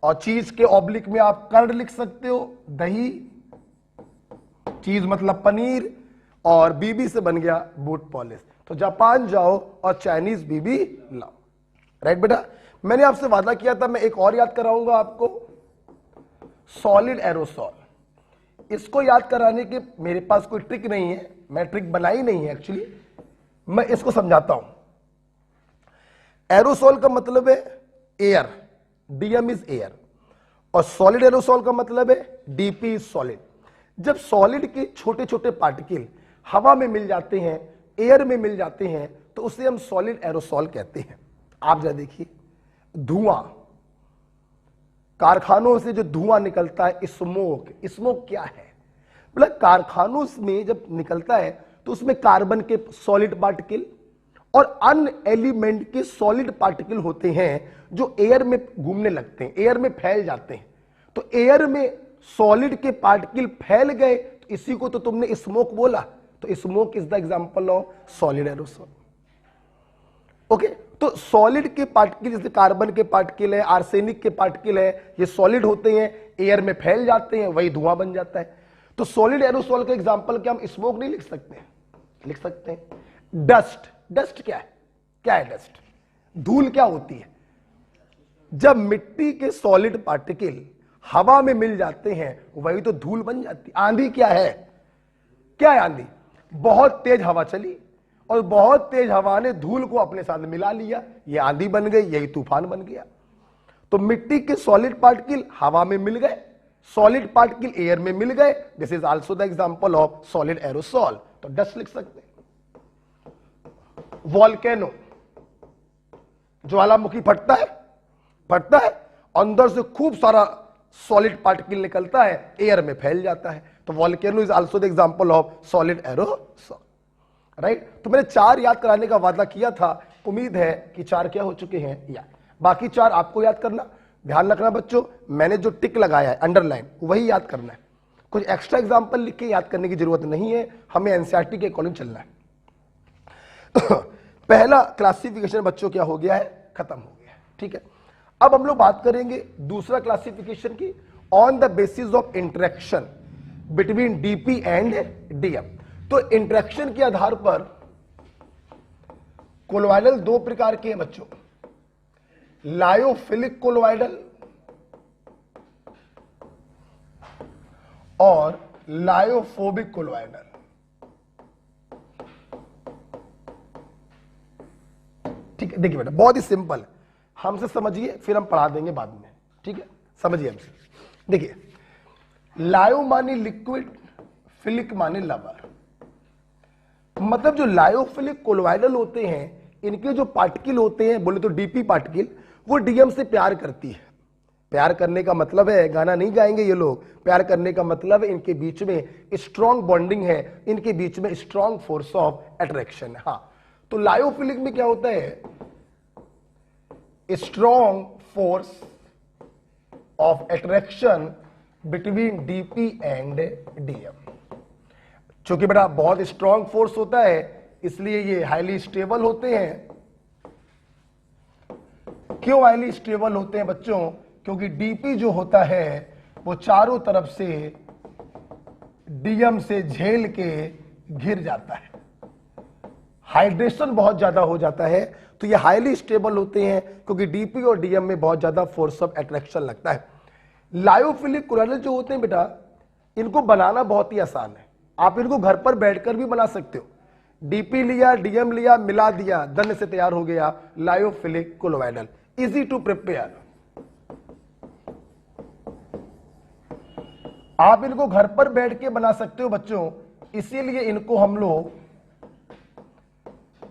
और चीज के ऑब्लिक में आप कर्ड लिख सकते हो, दही, चीज मतलब पनीर, और बीबी से बन गया बूट पॉलिश। तो जापान जाओ और चाइनीज बीबी लाओ, राइट बेटा। मैंने आपसे वादा किया था मैं एक और याद कराऊंगा आपको, सॉलिड एरोसॉल। इसको याद कराने के मेरे पास कोई ट्रिक नहीं है, मैं ट्रिक बनाई नहीं है एक्चुअली, मैं इसको समझाता हूं। एरोसॉल का मतलब है एयर, डीएम इज एयर, और सॉलिड एरोसॉल का मतलब है डीपी इज सॉलिड। जब सॉलिड के छोटे छोटे पार्टिकल हवा में मिल जाते हैं, एयर में मिल जाते हैं, तो उसे हम सॉलिड एरोसॉल कहते हैं। आप जरा देखिए, धुआं, कारखानों से जो धुआं निकलता है, स्मोक, स्मोक क्या है? मतलब कारखानों में जब निकलता है तो उसमें कार्बन के सॉलिड पार्टिकल और अन्य एलिमेंट के सॉलिड पार्टिकल होते हैं जो एयर में घूमने लगते हैं, एयर में फैल जाते हैं। तो एयर में सॉलिड के पार्टिकल फैल गए, तो इसी को तो तुमने स्मोक बोला, तो smoke is the example of solid aerosol. Okay, तो सॉलिड के पार्टिकल जैसे कार्बन के पार्टिकल है, आर्सेनिक के पार्टिकल है, ये सॉलिड होते हैं, एयर में फैल जाते हैं, वही धुआं बन जाता है। तो सॉलिड एरोसॉल का एग्जांपल क्या हम स्मोक नहीं लिख सकते हैं? लिख सकते हैं। डस्ट, डस्ट क्या है? क्या है डस्ट? धूल क्या होती है? जब मिट्टी के सॉलिड पार्टिकल हवा में मिल जाते हैं, वही तो धूल बन जाती। आंधी क्या है? क्या है आंधी? बहुत तेज हवा चली और बहुत तेज हवा ने धूल को अपने साथ मिला लिया, ये आंधी बन गई, यही तूफान बन गया। तो मिट्टी के सॉलिड पार्टिकल हवा में मिल गए, सॉलिड पार्टिकल एयर में मिल गए, this is also the example of solid aerosol. तो डस्ट लिख सकते हैं। वॉल्केनो, ज्वालामुखी फटता है, फटता है, अंदर से खूब सारा सॉलिड पार्टिकल निकलता है, एयर में फैल जाता है। तो volcano is also the example of solid aerosol, right. तो मैंने 4 याद कराने का वादा किया था, उम्मीद है कि 4 क्या हो चुके हैं याद। बाकी 4 आपको याद करना, ध्यान रखना बच्चों, मैंने जो टिक लगाया है अंडरलाइन वही याद करना है, कुछ एक्स्ट्रा एग्जांपल लिख के याद करने की जरूरत नहीं है, हमें एनसीईआरटी के अकॉर्डिंग चलना है। पहला क्लासिफिकेशन बच्चों क्या हो गया है, खत्म हो गया है। ठीक है, अब हम लोग बात करेंगे दूसरा क्लासिफिकेशन की, on the basis of interaction between DP and DM. तो इंटरेक्शन के आधार पर कोलोइडल दो प्रकार के हैं बच्चों, लायोफिलिक कोलोइडल और लायोफोबिक कोलोइडल। ठीक है, देखिए बेटा बहुत ही सिंपल है, हमसे समझिए फिर हम पढ़ा देंगे बाद में। ठीक है, समझिए हमसे। देखिए, लायो माने लिक्विड, फिलिक माने लवर। मतलब जो लायोफिलिक कोलोइडल होते हैं, इनके जो पार्टिकल होते हैं, बोले तो डीपी पार्टिकल, वो डीएम से प्यार करती है। प्यार करने का मतलब है, गाना नहीं गाएंगे ये लोग, प्यार करने का मतलब है इनके बीच में स्ट्रॉन्ग बॉन्डिंग है, इनके बीच में स्ट्रॉन्ग फोर्स ऑफ अट्रैक्शन है। हाँ, तो लायोफिलिक में क्या होता है, strong force of attraction between DP and DM. चूंकि बेटा बहुत स्ट्रॉन्ग फोर्स होता है, इसलिए ये हाईली स्टेबल होते हैं। क्यों हाईली स्टेबल होते हैं बच्चों, क्योंकि डीपी जो होता है वो चारों तरफ से डीएम से झेल के घिर जाता है, हाइड्रेशन बहुत ज्यादा हो जाता है, तो ये हाईली स्टेबल होते हैं क्योंकि डीपी और डीएम में बहुत ज्यादा फोर्स ऑफ अट्रैक्शन लगता है। लायोफिलिक कोलोइडल जो होते हैं बेटा, इनको बनाना बहुत ही आसान है, आप इनको घर पर बैठकर भी बना सकते हो। डीपी लिया, डीएम लिया, मिला दिया, दन से तैयार हो गया lyophilic colloidal, easy to prepare. आप इनको घर पर बैठ के बना सकते हो बच्चों, इसीलिए इनको हम लोग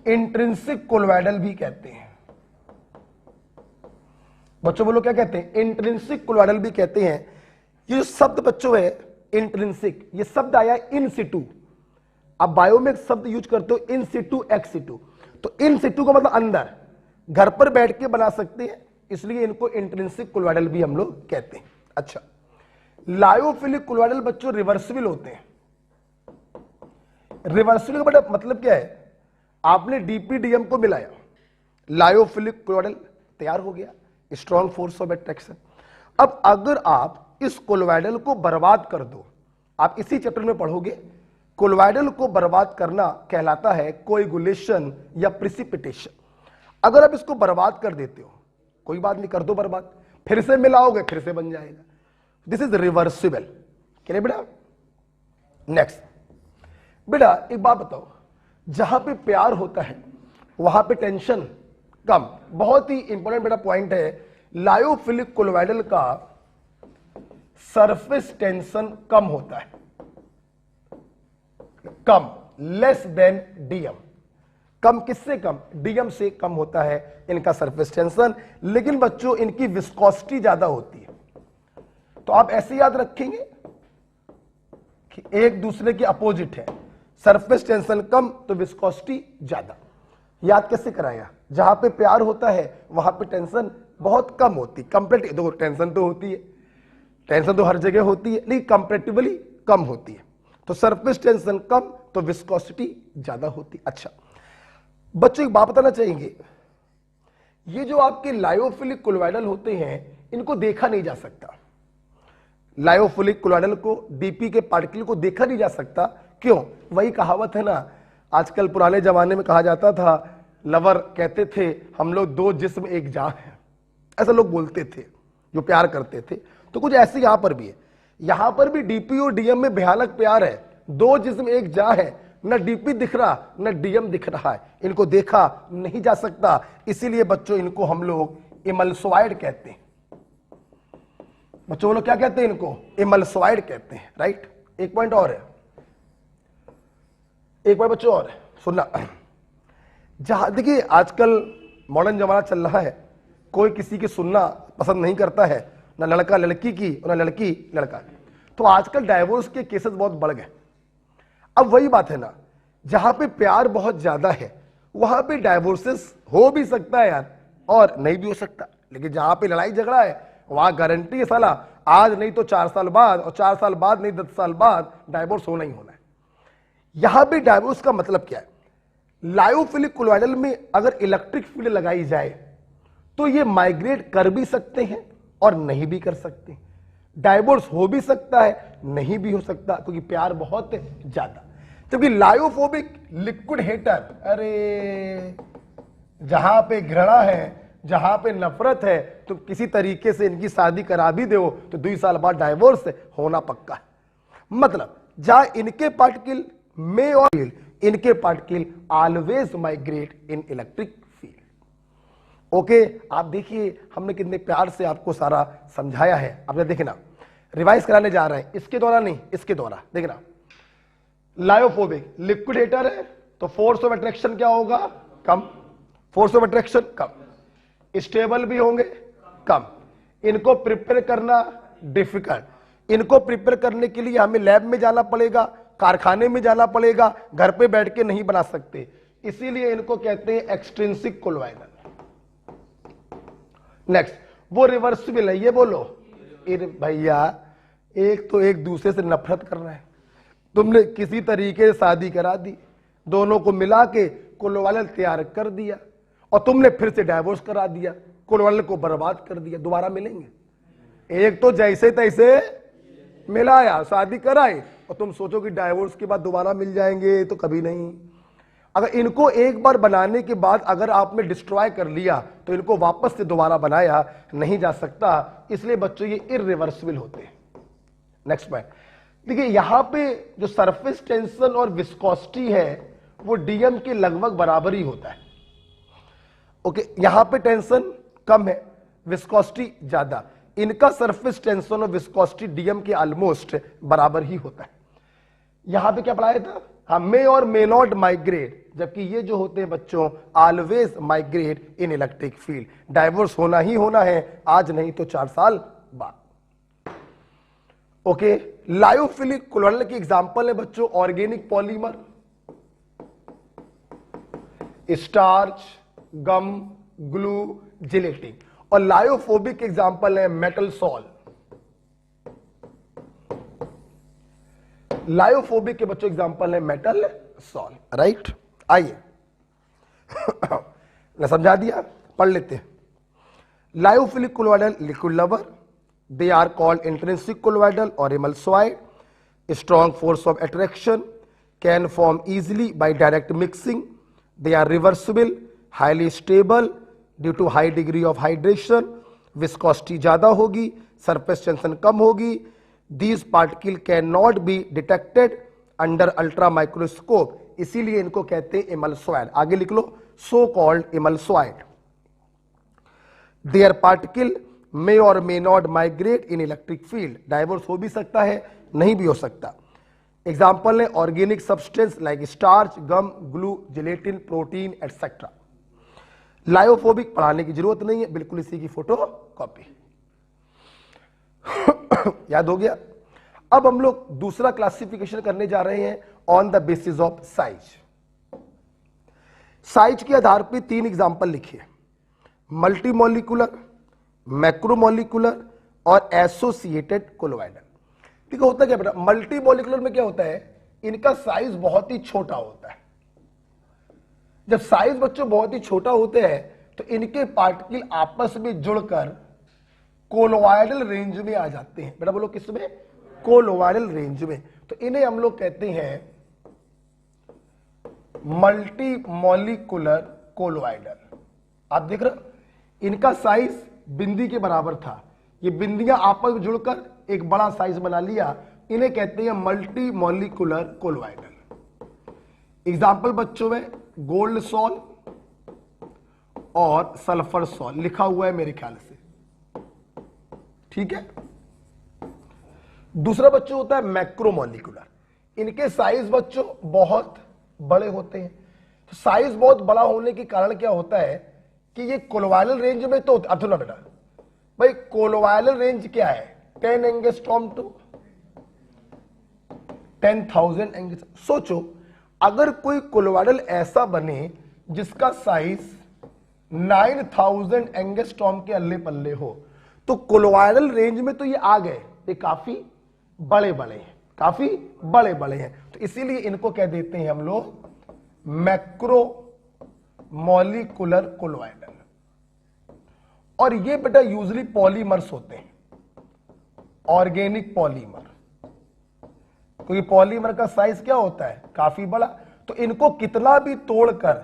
इंट्रिंसिक कोलोइडल भी कहते हैं। बच्चों बोलो क्या कहते हैं, इंट्रिंसिक कोलोइडल भी कहते हैं। ये जो शब्द बच्चों है इंट्रिंसिक, ये शब्द आया इन सिटू। आप बायो में एक शब्द यूज करते हो इन सिटू एक्स सिटू, तो इन सिटू का मतलब अंदर, घर पर बैठ के बना सकते हैं, इसलिए इनको इंट्रिंसिक कोलोइडल भी हम लोग कहते हैं। अच्छा, लायोफिलिक कोलोइडल बच्चों रिवर्सिबल होते हैं। रिवर्सिबल का मतलब क्या है, आपने डीपी डीएम को मिलाया, लायोफिलिक कोलोइडल तैयार हो गया, स्ट्रॉन्ग फोर्स ऑफ अट्रैक्शन। अब अगर आप इस कोलोइडल को बर्बाद कर दो, आप इसी चैप्टर में पढ़ोगे, कोलोइडल को बर्बाद करना कहलाता है कोएगुलेशन या प्रिसिपिटेशन। अगर आप इसको बर्बाद कर देते हो, कोई बात नहीं, कर दो बर्बाद, फिर से मिलाओगे फिर से बन जाएगा। This is reversible. क्या बेटा, नेक्स्ट बेटा एक बात बताओ, जहां पे प्यार होता है वहां पे टेंशन कम। बहुत ही इंपॉर्टेंट बेटा पॉइंट है, लायोफिलिक कोलोइडल का सरफेस टेंशन कम होता है, कम, लेस देन डीएम। कम किससे कम, डीएम से कम होता है इनका सरफेस टेंशन, लेकिन बच्चों इनकी विस्कोसिटी ज्यादा होती है। तो आप ऐसे याद रखेंगे कि एक दूसरे के अपोजिट है, सरफेस टेंशन कम तो विस्कोसिटी ज्यादा। याद कैसे कराया, जहां पे प्यार होता है वहां पे टेंशन बहुत कम होती, कंपैरेटिव। देखो टेंशन तो होती है, टेंशन तो हर जगह होती है, लेकिन कंपैरेटिवली कम होती है। तो सरफेस टेंशन कम तो विस्कोसिटी ज्यादा होती। अच्छा बच्चों एक बात बताना चाहेंगे, ये जो आपके लायोफिलिक कोलोइडल होते हैं इनको देखा नहीं जा सकता। लायोफिलिक कोलोइडल को, डीपी के पार्टिकल को देखा नहीं जा सकता। क्यों, वही कहावत है ना, आजकल पुराने जमाने में कहा जाता था, लवर कहते थे हम लोग दो जिस्म एक जान है, ऐसा लोग बोलते थे जो प्यार करते थे। तो कुछ ऐसे यहां पर भी है, यहां पर भी डीपी और डीएम में भयानक प्यार है, दो जिस्म एक जान है, न डीपी दिख रहा न डीएम दिख रहा है, इनको देखा नहीं जा सकता, इसीलिए बच्चों इनको हम लोग इमल्सोइड कहते हैं। बच्चों लोग क्या कहते हैं, इनको इमल्सोइड कहते हैं, राइट। एक पॉइंट और है, एक बार बच्चों और सुनना, जहां देखिए आजकल मॉडर्न जमाना चल रहा है, कोई किसी की सुनना पसंद नहीं करता है, ना लड़का लड़की की और ना लड़की लड़का की। तो आजकल डाइवोर्स के केसेस बहुत बढ़ गए। अब वही बात है ना, जहां पे प्यार बहुत ज्यादा है वहां पे डाइवोर्सेस हो भी सकता है यार, और नहीं भी हो सकता। लेकिन जहां पे लड़ाई झगड़ा है वहां गारंटी है साला, आज नहीं तो 4 साल बाद, और 4 साल बाद नहीं 10 साल बाद डाइवोर्स होना ही होना है। यहां पे डाइवोर्स का मतलब क्या है, लायोफिलिक कोलोइडल में अगर इलेक्ट्रिक फील्ड लगाई जाए तो ये माइग्रेट कर भी सकते हैं और नहीं भी कर सकते, डाइवोर्स हो भी सकता है, नहीं भी हो सकता, क्योंकि प्यार बहुत ज्यादा। जबकि लायोफोबिक लिक्विड हेटर, अरे जहां पे घृणा है, जहां पे नफरत है, तो किसी तरीके से इनकी शादी करा भी दो तो 2 साल बाद डाइवोर्स होना पक्का है। मतलब जहां इनके पार्टिकल में और इनके पार्टिकल ऑलवेज माइग्रेट इन इलेक्ट्रिक फील्ड। ओके, आप देखिए हमने कितने प्यार से आपको सारा समझाया है। आपने देखना, रिवाइज कराने जा रहे हैं, इसके द्वारा नहीं, इसके द्वारा। देखना, लायोफोबिक लिक्विड हेटर है तो फोर्स ऑफ अट्रैक्शन क्या होगा? कम। फोर्स ऑफ अट्रैक्शन कम। स्टेबल भी होंगे, कम। इनको प्रिपेयर करना डिफिकल्ट। इनको प्रिपेयर करने के लिए हमें लैब में जाना पड़ेगा, कारखाने में जाना पड़ेगा, घर पे बैठ के नहीं बना सकते, इसीलिए इनको कहते हैं एक्सट्रिंसिक कोलोइडल। नेक्स्ट, वो रिवर्सिबल है, ये बोलो। भैया एक तो एक दूसरे से नफरत कर रहे हैं, तुमने किसी तरीके से शादी करा दी, दोनों को मिला के कोलोइडल तैयार कर दिया और तुमने फिर से डाइवोर्स करा दिया, कोलोइडल को बर्बाद कर दिया। दोबारा मिलेंगे? एक तो जैसे तैसे मिलाया, शादी कराई, और तुम सोचो कि डाइवोर्स के बाद दोबारा मिल जाएंगे, तो कभी नहीं। अगर इनको एक बार बनाने के बाद अगर आपने डिस्ट्रॉय कर लिया तो इनको वापस से दोबारा बनाया नहीं जा सकता, इसलिए बच्चों ये इररिवर्सिबल होते हैं। नेक्स्ट पॉइंट देखिए, यहां पे जो सरफेस टेंशन और विस्कोसिटी है वो डीएम के लगभग बराबर ही होता है। ओके, यहां पे टेंशन कम है, विस्कोसिटी ज्यादा। इनका सरफेस टेंशन और विस्कोसिटी डीएम के ऑलमोस्ट बराबर ही होता है। यहां पे क्या पढ़ाया था? हाँ, मे और मे नॉट माइग्रेट, जबकि ये जो होते हैं बच्चों ऑलवेज माइग्रेट इन इलेक्ट्रिक फील्ड। डाइवोर्स होना ही होना है, आज नहीं तो 4 साल बाद। ओके, लायोफिलिक कोलोइडल की एग्जांपल है बच्चों organic polymer, starch, gum, glue, gelatin. और लायोफोबिक एग्जांपल है मेटल सॉल। लायोफोबिक के बच्चों एग्जांपल है मेटल सॉल। राइट, आइए मैं समझा दिया, पढ़ लेते हैं। Lyophilic colloidal liquid lover, they are called intrinsic colloidal or emulsioid. Strong force of attraction, can form easily by direct mixing. They are reversible, highly stable due to high degree of hydration. Viscosity ज़्यादा होगी, surface tension कम होगी. These particles cannot be detected under ultra microscope. इसीलिए इनको कहते हैं emulsioid. आगे लिख लो, so called emulsioid. Their particle may or may not migrate in electric field. Divorce हो भी सकता है, नहीं भी हो सकता। एग्जाम्पल है organic substance like starch, gum, glue, gelatin, protein etcetera. Lyophobic पढ़ाने की जरूरत नहीं है, बिल्कुल इसी की फोटो कॉपी। याद हो गया? अब हम लोग दूसरा क्लासिफिकेशन करने जा रहे हैं on the basis of size. Size के आधार पर 3 एग्जाम्पल लिखिए, मल्टीमोलिकुलर, मैक्रोमोलिकुलर और एसोसिएटेड कोलोइडल। ठीक है, होता क्या बेटा, मल्टीमोलिकुलर में क्या होता है, इनका साइज बहुत ही छोटा होता है। जब साइज बच्चों बहुत ही छोटा होते हैं तो इनके पार्टिकल आपस में जुड़कर कोलोइडल रेंज में आ जाते हैं। बेटा बोलो किस में? कोलोइडल रेंज में। तो इन्हें हम लोग कहते हैं मल्टीमोलिकुलर कोलोइडल। आप देख रहे हो, इनका साइज बिंदी के बराबर था, ये बिंदियां आपस में जुड़कर एक बड़ा साइज बना लिया, इन्हें कहते हैं मल्टीमोलिकुलर कोलोइडल। एग्जाम्पल बच्चों में गोल्ड सॉल और सल्फर सॉल लिखा हुआ है मेरे ख्याल से, ठीक है। दूसरा बच्चों होता है मैक्रोमोलिकुलर, इनके साइज बच्चों बहुत बड़े होते हैं। तो साइज बहुत बड़ा होने के कारण क्या होता है कि ये कोलोइडल रेंज में तो अथुना बेटा भाई, कोलोइडल रेंज क्या है? 10 एंगस्ट्रॉम टू 10,000 एंगस्ट्रॉम। सोचो अगर कोई कोलोइडल ऐसा बने जिसका साइज 9,000 एंगस्ट्रॉम के अल्ले पल्ले हो, तो कोलोइडल रेंज में तो ये आ गए, ये काफी बड़े बड़े हैं, काफी बड़े बड़े हैं। तो इसीलिए इनको कह देते हैं हम लोग मैक्रो मॉलिक्यूलर कोलोइडल। और ये बेटा यूजली पॉलीमर्स होते हैं, ऑर्गेनिक पॉलीमर, क्योंकि पॉलीमर का साइज क्या होता है, काफी बड़ा। तो इनको कितना भी तोड़कर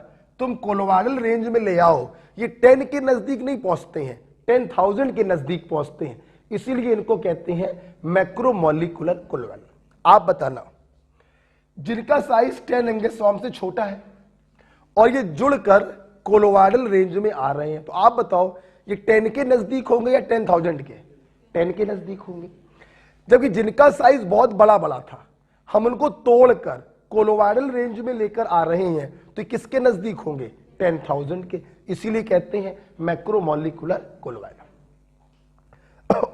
तुम कोलोइडल रेंज में ले आओ, ये 10 के नजदीक नहीं पहुंचते हैं, 10,000 के नजदीक पहुंचते हैं, इसीलिए इनको कहते हैं मैक्रोमोलिकुलर कोलोइडल। आप बताना, जिनका साइज 10 एंगस्ट्रॉम से छोटा है और ये जुड़कर कोलोइडल रेंज में आ रहे हैं, तो आप बताओ ये 10 के नजदीक होंगे या 10,000 के? 10 के नजदीक होंगे। जबकि जिनका साइज बहुत बड़ा बड़ा था, हम उनको तोड़कर कोलोइडल रेंज में लेकर आ रहे हैं, तो किसके नजदीक होंगे? 10,000 के, इसीलिए कहते हैं मैक्रोमोलिकुलर कोलोइडल।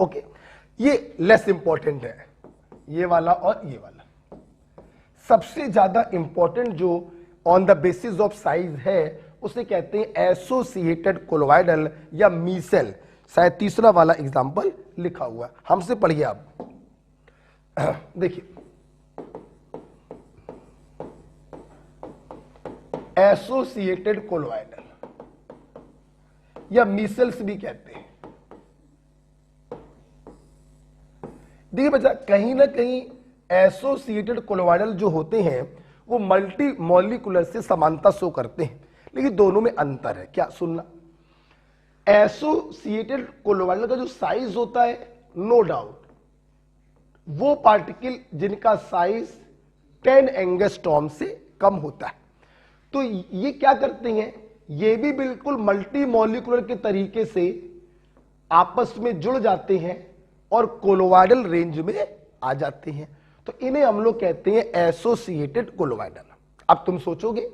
ओके, ये लेस इंपॉर्टेंट है, ये वाला और ये वाला। सबसे ज्यादा इंपॉर्टेंट जो on the basis of size है, उसे कहते हैं एसोसिएटेड कोलोइडल या मीसेल। शायद तीसरा वाला एग्जांपल लिखा हुआ है, हमसे पढ़िए आप। देखिए, एसोसिएटेड कोलोइडल या मीसेल्स भी कहते हैं। देखिए बच्चा, कहीं ना कहीं एसोसिएटेड कोलोइडल जो होते हैं वो मल्टी मॉलिक्यूलर से समानता शो करते हैं, लेकिन दोनों में अंतर है। क्या? सुनना, एसोसिएटेड कोलोइडल का जो साइज होता है, नो डाउट वो पार्टिकल जिनका साइज 10 एंगस्ट्रॉम से कम होता है, तो ये क्या करते हैं, ये भी बिल्कुल मल्टी मॉलिक्यूलर के तरीके से आपस में जुड़ जाते हैं और कोलोइडल रेंज में आ जाते हैं, तो इन्हें हम लोग कहते हैं एसोसिएटेड कोलोइडल। अब तुम सोचोगे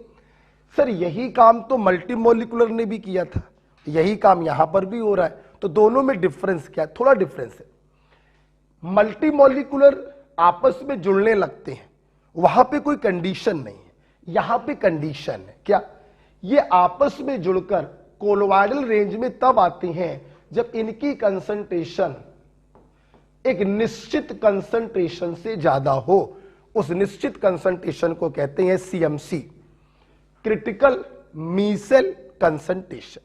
सर यही काम तो मल्टी मॉलिक्यूलर ने भी किया था, यही काम यहां पर भी हो रहा है, तो दोनों में डिफरेंस क्या है? थोड़ा डिफरेंस है। मल्टी मॉलिक्यूलर आपस में जुड़ने लगते हैं, वहां पे कोई कंडीशन नहीं है, यहां पे कंडीशन है। क्या? ये आपस में जुड़कर कोलोइडल रेंज में तब आते हैं जब इनकी कंसंट्रेशन एक निश्चित कंसंट्रेशन से ज्यादा हो। उस निश्चित कंसंट्रेशन को कहते हैं सीएमसी, क्रिटिकल मीसेल कंसंट्रेशन।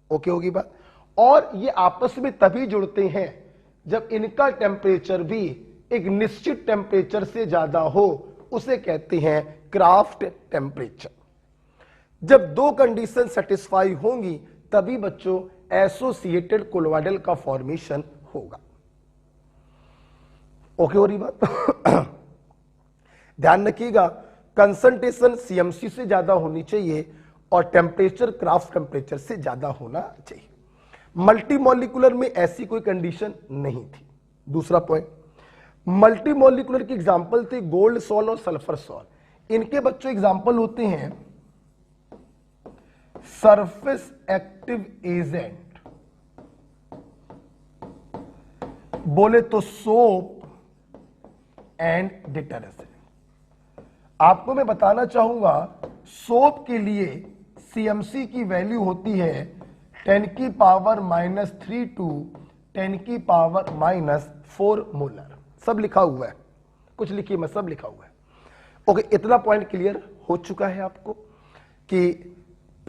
ओके होगी बात? और ये आपस में तभी जुड़ते हैं जब इनका टेम्परेचर भी एक निश्चित टेम्परेचर से ज्यादा हो, उसे कहते हैं क्राफ्ट टेम्परेचर। जब दो कंडीशन सेटिस्फाई होंगी तभी बच्चों एसोसिएटेड कोलोइडल का फॉर्मेशन होगा। ओके हो रही बात? ध्यान रखिएगा, कंसंट्रेशन सीएमसी से ज्यादा होनी चाहिए और टेम्परेचर क्राफ्ट टेम्परेचर से ज्यादा होना चाहिए। मल्टी मॉलिक्यूलर में ऐसी कोई कंडीशन नहीं थी। दूसरा पॉइंट, मल्टी मॉलिक्यूलर के एग्जांपल थे गोल्ड सॉल्ट और सल्फर सॉल्ट। इनके बच्चों एग्जांपल होते हैं सरफेस एक्टिव एजेंट, बोले तो सोप एंड डिटर्जेंट। आपको मैं बताना चाहूंगा, सोप के लिए सीएमसी की वैल्यू होती है 10 की पावर -3 टू 10 की पावर -4 मोलर। सब लिखा हुआ है, कुछ लिखिए मैं, सब लिखा हुआ है। ओके, इतना पॉइंट क्लियर हो चुका है आपको कि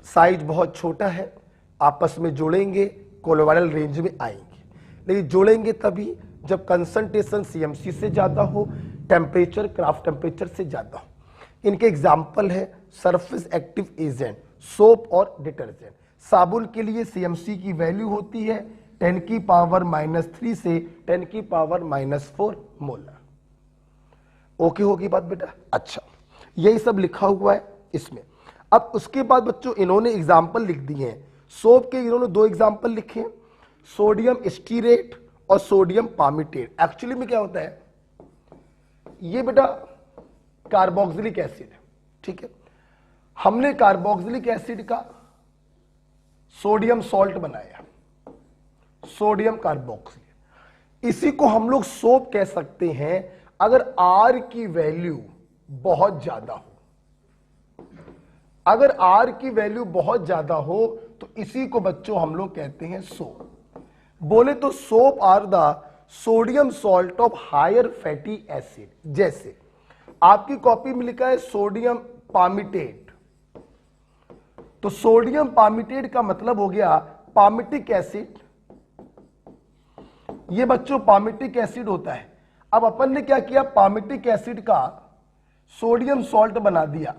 साइज बहुत छोटा है, आपस में जुड़ेंगे कोलोइडल रेंज में आएंगे, लेकिन जुड़ेंगे तभी जब कंसंट्रेशन सीएमसी से ज्यादा हो, टेम्परेचर क्राफ्ट टेम्परेचर से ज्यादा हो। इनके एग्जाम्पल है सरफेस एक्टिव एजेंट, सोप और डिटर्जेंट। साबुन के लिए सीएमसी की वैल्यू होती है 10 की पावर -3 से 10 की पावर -4 मोलर। ओके होगी बात बेटा? अच्छा, यही सब लिखा हुआ है इसमें। अब उसके बाद बच्चों इन्होंने एग्जाम्पल लिख दिए हैं। सोप के इन्होंने 2 एग्जाम्पल लिखे हैं, सोडियम स्टीरेट और सोडियम पामिटेट। एक्चुअली में क्या होता है, ये बेटा कार्बोक्सिलिक एसिड है, ठीक है। हमने कार्बोक्सिलिक एसिड का सोडियम सॉल्ट बनाया, सोडियम कार्बोक्सिलेट। इसी को हम लोग सोप कह सकते हैं अगर R की वैल्यू बहुत ज्यादा हो। अगर R की वैल्यू बहुत ज्यादा हो तो इसी को बच्चों हम लोग कहते हैं सोप। बोले तो soap are the sodium salt of higher fatty acid. जैसे आपकी कॉपी में लिखा है सोडियम पामिटेट, तो सोडियम पामिटेट का मतलब हो गया पामिटिक एसिड। ये बच्चों पामिटिक एसिड होता है। अब अपन ने क्या किया, पामिटिक एसिड का सोडियम सॉल्ट बना दिया।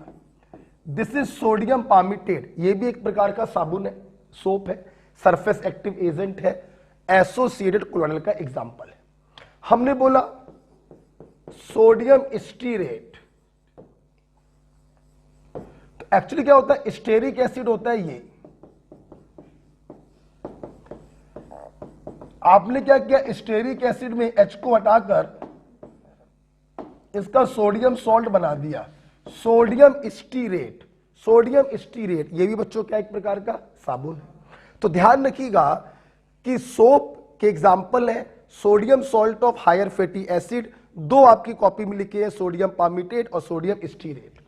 This is sodium palmitate. ये भी एक प्रकार का साबुन है, सोप है, सरफेस एक्टिव एजेंट है, एसोसिएटेड कोलोइडल का एग्जांपल है। हमने बोला सोडियम स्टीरेट, तो एक्चुअली क्या होता है, स्टेरिक एसिड होता है ये। आपने क्या किया, स्टेरिक एसिड में H को हटाकर इसका सोडियम सॉल्ट बना दिया, सोडियम स्टीरेट। सोडियम स्टीरेट ये भी बच्चों क्या एक प्रकार का साबुन है। तो ध्यान रखिएगा कि सोप के एग्जाम्पल है sodium salt of higher fatty acid, दो आपकी कॉपी में लिखे हैं, सोडियम पामिटेट और सोडियम स्टीरेट।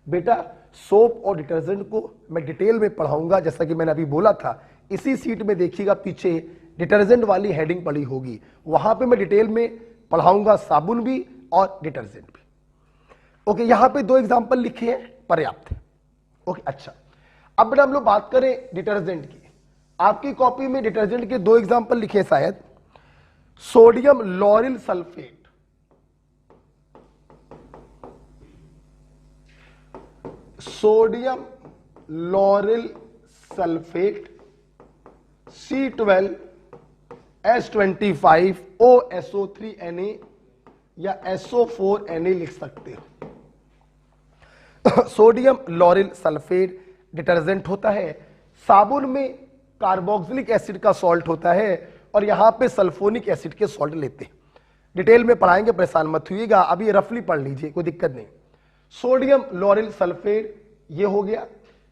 बेटा सोप और डिटर्जेंट को मैं डिटेल में पढ़ाऊंगा, जैसा कि मैंने अभी बोला था। इसी सीट में देखिएगा पीछे डिटर्जेंट वाली हेडिंग पड़ी होगी, वहां पे मैं डिटेल में पढ़ाऊंगा साबुन भी और डिटर्जेंट भी। ओके, यहां पे दो एग्जांपल लिखे हैं, पर्याप्त है। ओके, अच्छा अब बेटा हम लोग बात करें डिटर्जेंट की। आपकी कॉपी में डिटर्जेंट के दो एग्जांपल लिखे हैं शायद, sodium lauryl sulphate, sodium lauryl sulphate C12H25 OSO3Na या SO4Na लिख सकते हो। सोडियम लॉरिल सल्फेट डिटर्जेंट होता है, साबुन में कार्बोक्सिलिक एसिड का सॉल्ट होता है और यहां पे सल्फोनिक एसिड के सॉल्ट लेते हैं। डिटेल में पढ़ाएंगे, परेशान मत हुइएगा, अभी रफली पढ़ लीजिए, कोई दिक्कत नहीं। सोडियम लॉरिल सल्फेट ये हो गया।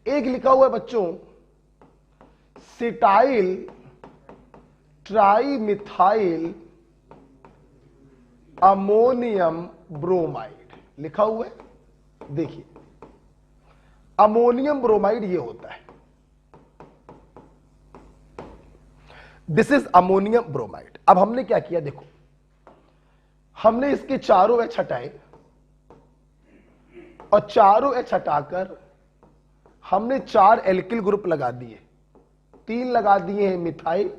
एक लिखा हुआ है बच्चों सिटाइल ट्राइमिथाइल अमोनियम ब्रोमाइड लिखा हुआ है। देखिए अमोनियम ब्रोमाइड ये होता है, दिस इज अमोनियम ब्रोमाइड। अब हमने क्या किया, देखो हमने इसके चारों H हटाए और चारों H हटाकर हमने 4 एल्किल ग्रुप लगा दिए, 3 लगा दिए हैं मिथाइल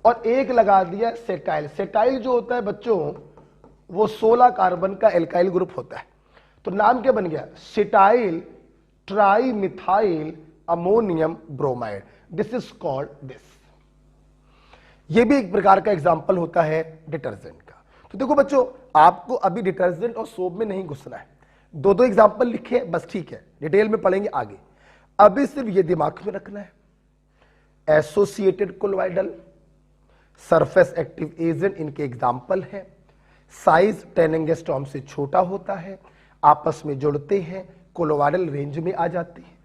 और 1 लगा दिया सेटाइल। सेटाइल जो होता है बच्चों वो 16 कार्बन का एल्काइल ग्रुप होता है। तो नाम क्या बन गया, cetyl trimethyl ammonium bromide. This is called this. ये भी एक प्रकार का एग्जाम्पल होता है डिटर्जेंट का। तो देखो बच्चों आपको अभी डिटर्जेंट और सोप में नहीं घुसना है, दो दो एग्जाम्पल लिखे बस, ठीक है, डिटेल में पढ़ेंगे आगे। अभी सिर्फ ये दिमाग में रखना है, associated colloidal, surface active agent इनके एग्जाम्पल है, साइज 10 एंगस्ट्रॉम से छोटा होता है, आपस में जुड़ते हैं, कोलोइडल रेंज में आ जाते हैं।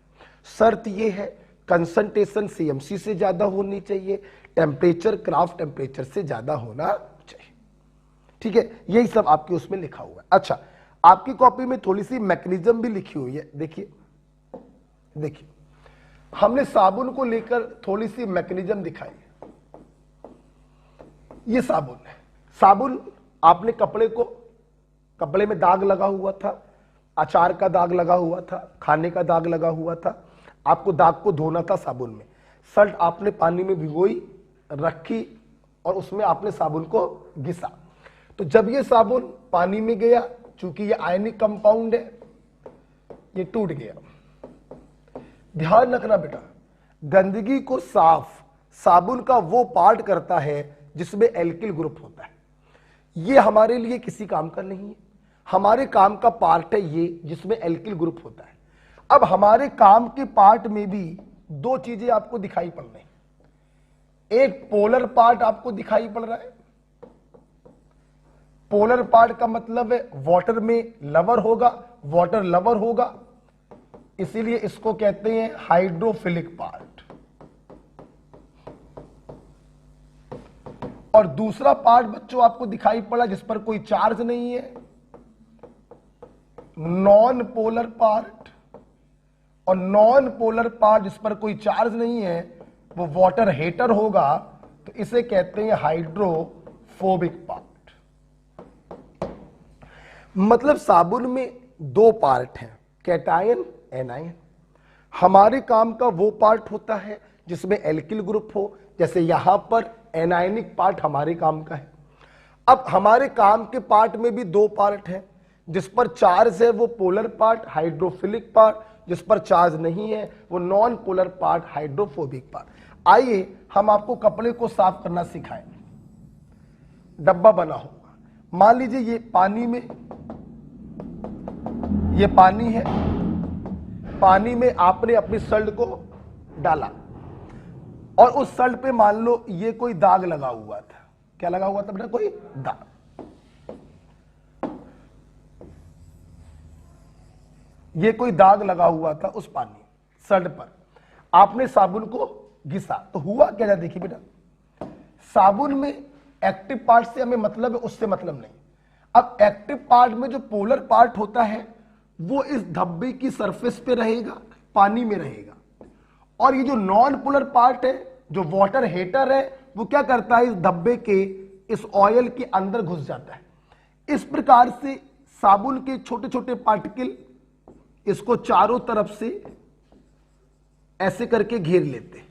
शर्त यह है कंसंट्रेशन CMC से ज्यादा होनी चाहिए, टेम्परेचर क्राफ्ट टेम्परेचर से ज्यादा होना चाहिए। ठीक है, यही सब आपके उसमें लिखा हुआ है। अच्छा आपकी कॉपी में थोड़ी सी मैकेनिज्म भी लिखी हुई है, देखिए देखिए हमने साबुन को लेकर थोड़ी सी मैकेनिज्म दिखाई है। ये साबुन है, साबुन आपने कपड़े में दाग लगा हुआ था, अचार का दाग लगा हुआ था, खाने का दाग लगा हुआ था, आपको दाग को धोना था साबुन में। शर्ट आपने पानी में भिगोई रखी और उसमें आपने साबुन को घिसा। तो जब ये साबुन पानी में गया, चूंकि ये आयनिक कंपाउंड है, ये टूट गया। ध्यान रखना बेटा, गंदगी को साफ साबुन का वो पार्ट करता है जिसमें एल्किल ग्रुप होता है। ये हमारे लिए किसी काम का नहीं है, हमारे काम का पार्ट है ये जिसमें एल्किल ग्रुप होता है। अब हमारे काम के पार्ट में भी दो चीजें आपको दिखाई पड़ रही, एक पोलर पार्ट आपको दिखाई पड़ रहा है। पोलर पार्ट का मतलब है वाटर में लवर होगा, वाटर लवर होगा, इसीलिए इसको कहते हैं हाइड्रोफिलिक पार्ट। और दूसरा पार्ट बच्चों आपको दिखाई पड़ा जिस पर कोई चार्ज नहीं है, नॉन पोलर पार्ट। और नॉन पोलर पार्ट जिस पर कोई चार्ज नहीं है वो वाटर हेटर होगा, तो इसे कहते हैं हाइड्रोफोबिक पार्ट। मतलब साबुन में दो पार्ट हैं, कैटायन एनायन। हमारे काम का वो पार्ट होता है जिसमें एल्किल ग्रुप हो, जैसे यहां पर एनायनिक पार्ट हमारे काम का है। अब हमारे काम के पार्ट में भी दो पार्ट है, जिस पर चार्ज है वो पोलर पार्ट हाइड्रोफिलिक पार्ट, जिस पर चार्ज नहीं है वो non polar part hydrophobic part. आइए हम आपको कपड़े को साफ करना सिखाएं। डब्बा बना होगा, मान लीजिए ये पानी में, ये पानी है, पानी में आपने अपनी शर्ट को डाला और उस शर्ट पे मान लो ये कोई दाग लगा हुआ था। क्या लगा हुआ था बेटा? कोई दाग। ये कोई दाग लगा हुआ था उस पानी शर्ट पर, आपने साबुन को घिसा तो हुआ क्या? देखिए बेटा, साबुन में एक्टिव पार्ट से हमें मतलब है, उससे मतलब नहीं। अब एक्टिव पार्ट में जो पोलर पार्ट होता है वो इस धब्बे की सरफेस पे रहेगा, पानी में रहेगा, और ये जो नॉन पोलर पार्ट है, जो वाटर हीटर है, वो क्या करता है? इस धब्बे के इस ऑयल के अंदर घुस जाता है। इस प्रकार से साबुन के छोटे छोटे पार्टिकल इसको चारों तरफ से ऐसे करके घेर लेते हैं।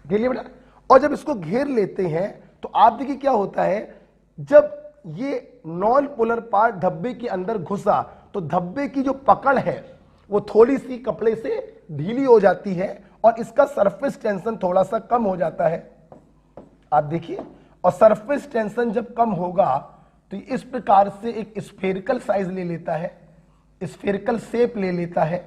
घेर लिया बेटा। और जब इसको घेर लेते हैं तो आप देखिए क्या होता है, जब ये नॉन पोलर पार्ट धब्बे के अंदर घुसा तो धब्बे की जो पकड़ है वो थोड़ी सी कपड़े से ढीली हो जाती है और इसका सरफेस टेंशन थोड़ा सा कम हो जाता है। आप देखिए, और सरफेस टेंशन जब कम होगा तो इस प्रकार से एक स्फेरिकल साइज ले लेता है, स्फेरिकल शेप ले लेता है।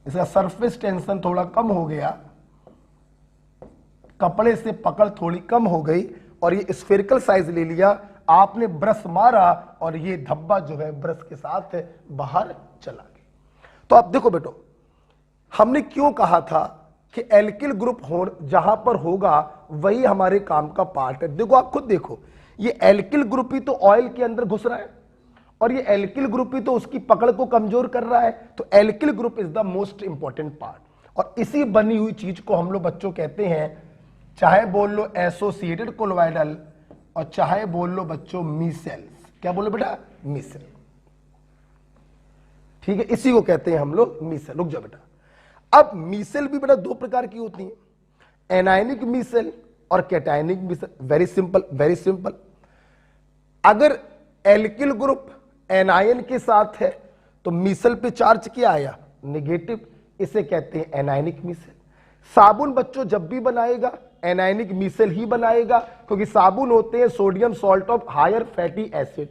इसका सरफेस टेंशन थोड़ा कम हो गया, कपड़े से पकड़ थोड़ी कम हो गई और ये स्फेरिकल साइज ले लिया। आपने ब्रश मारा और ये धब्बा जो है ब्रश के साथ बाहर चला गया। तो आप देखो बेटो, हमने क्यों कहा था कि एल्किल ग्रुप हो जहां पर होगा वही हमारे काम का पार्ट है। देखो, आप खुद देखो, ये एल्किल ग्रुप ही तो ऑयल के अंदर घुस रहा है और ये एल्किल ग्रुप ही तो उसकी पकड़ को कमजोर कर रहा है। तो alkyl group is the most important part और इसी बनी हुई चीज को हम लोग बच्चों कहते हैं, चाहे बोल लो एसोसिएटेड कोलोइडल और चाहे बोल लो बच्चों मीसेल्स। क्या बोलो बेटा? मीसेल। ठीक है, इसी को कहते हैं हम लोग मीसेल। रुक जाओ बेटा। अब मीसेल भी बेटा दो प्रकार की होती है, एनायनिक मीसेल और cationic micelle. Very simple, very simple. अगर एल्किल ग्रुप एनायन के साथ है तो मीसेल पे चार्ज क्या आया? नेगेटिव। इसे कहते हैं एनायनिक मीसेल। साबुन बच्चों जब भी बनाएगा एनायनिक मीसेल ही बनाएगा, क्योंकि साबुन होते हैं sodium salt of higher fatty acid,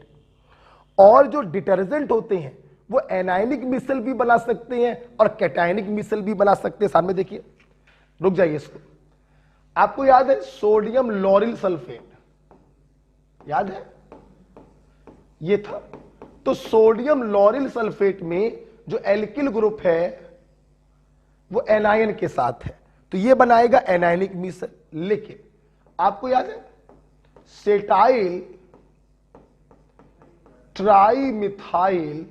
और जो डिटर्जेंट होते हैं वो एनायनिक मीसेल भी बना सकते हैं और कैटायनिक मीसेल भी बना सकते हैं। सामने देखिए, रुक जाइए इसको। आपको याद है सोडियम लॉरिल सल्फेट? याद है? ये था। तो सोडियम लॉरिल सल्फेट में जो एल्किल ग्रुप है वो एनायन के साथ है, तो ये बनाएगा एनायनिक मीसेल। लेकिन आपको याद है सेटाइल ट्राइमिथाइल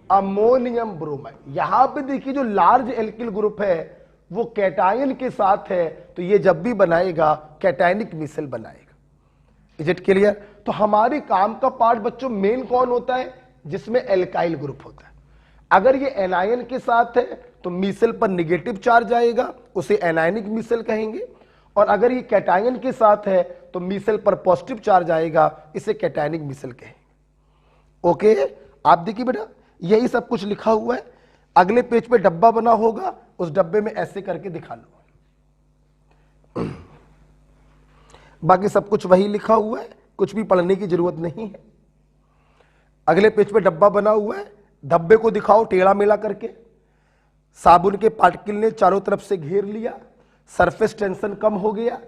अमोनियम ब्रोमाइड, यहां पे देखिए जो लार्ज एल्किल ग्रुप है वो कैटायन के साथ है, तो ये जब भी बनाएगा कैटायनिक मीसेल बनाएगा। Is it clear? तो हमारे काम का पार्ट बच्चों मेन कौन होता है? जिसमें एल्काइल ग्रुप होता है। अगर ये एनायन के साथ है तो मीसेल पर नेगेटिव चार्ज आएगा, उसे एनायनिक मीसेल कहेंगे, और अगर ये कैटायन के साथ है तो मीसेल पर पॉजिटिव चार्ज आएगा, इसे कैटायनिक मीसेल कहेंगे। ओके, आप देखिए बेटा यही सब कुछ लिखा हुआ है। अगले पेज पे डब्बा बना होगा, उस डब्बे में ऐसे करके दिखा लो। बाकी सब कुछ वही लिखा हुआ है, कुछ भी पढ़ने की जरूरत नहीं है। अगले पेज पे डब्बा बना हुआ है, डब्बे को दिखाओ टेढ़ा मेढ़ा करके। साबुन के पार्टिकल ने चारों तरफ से घेर लिया, सरफेस टेंशन कम हो गया,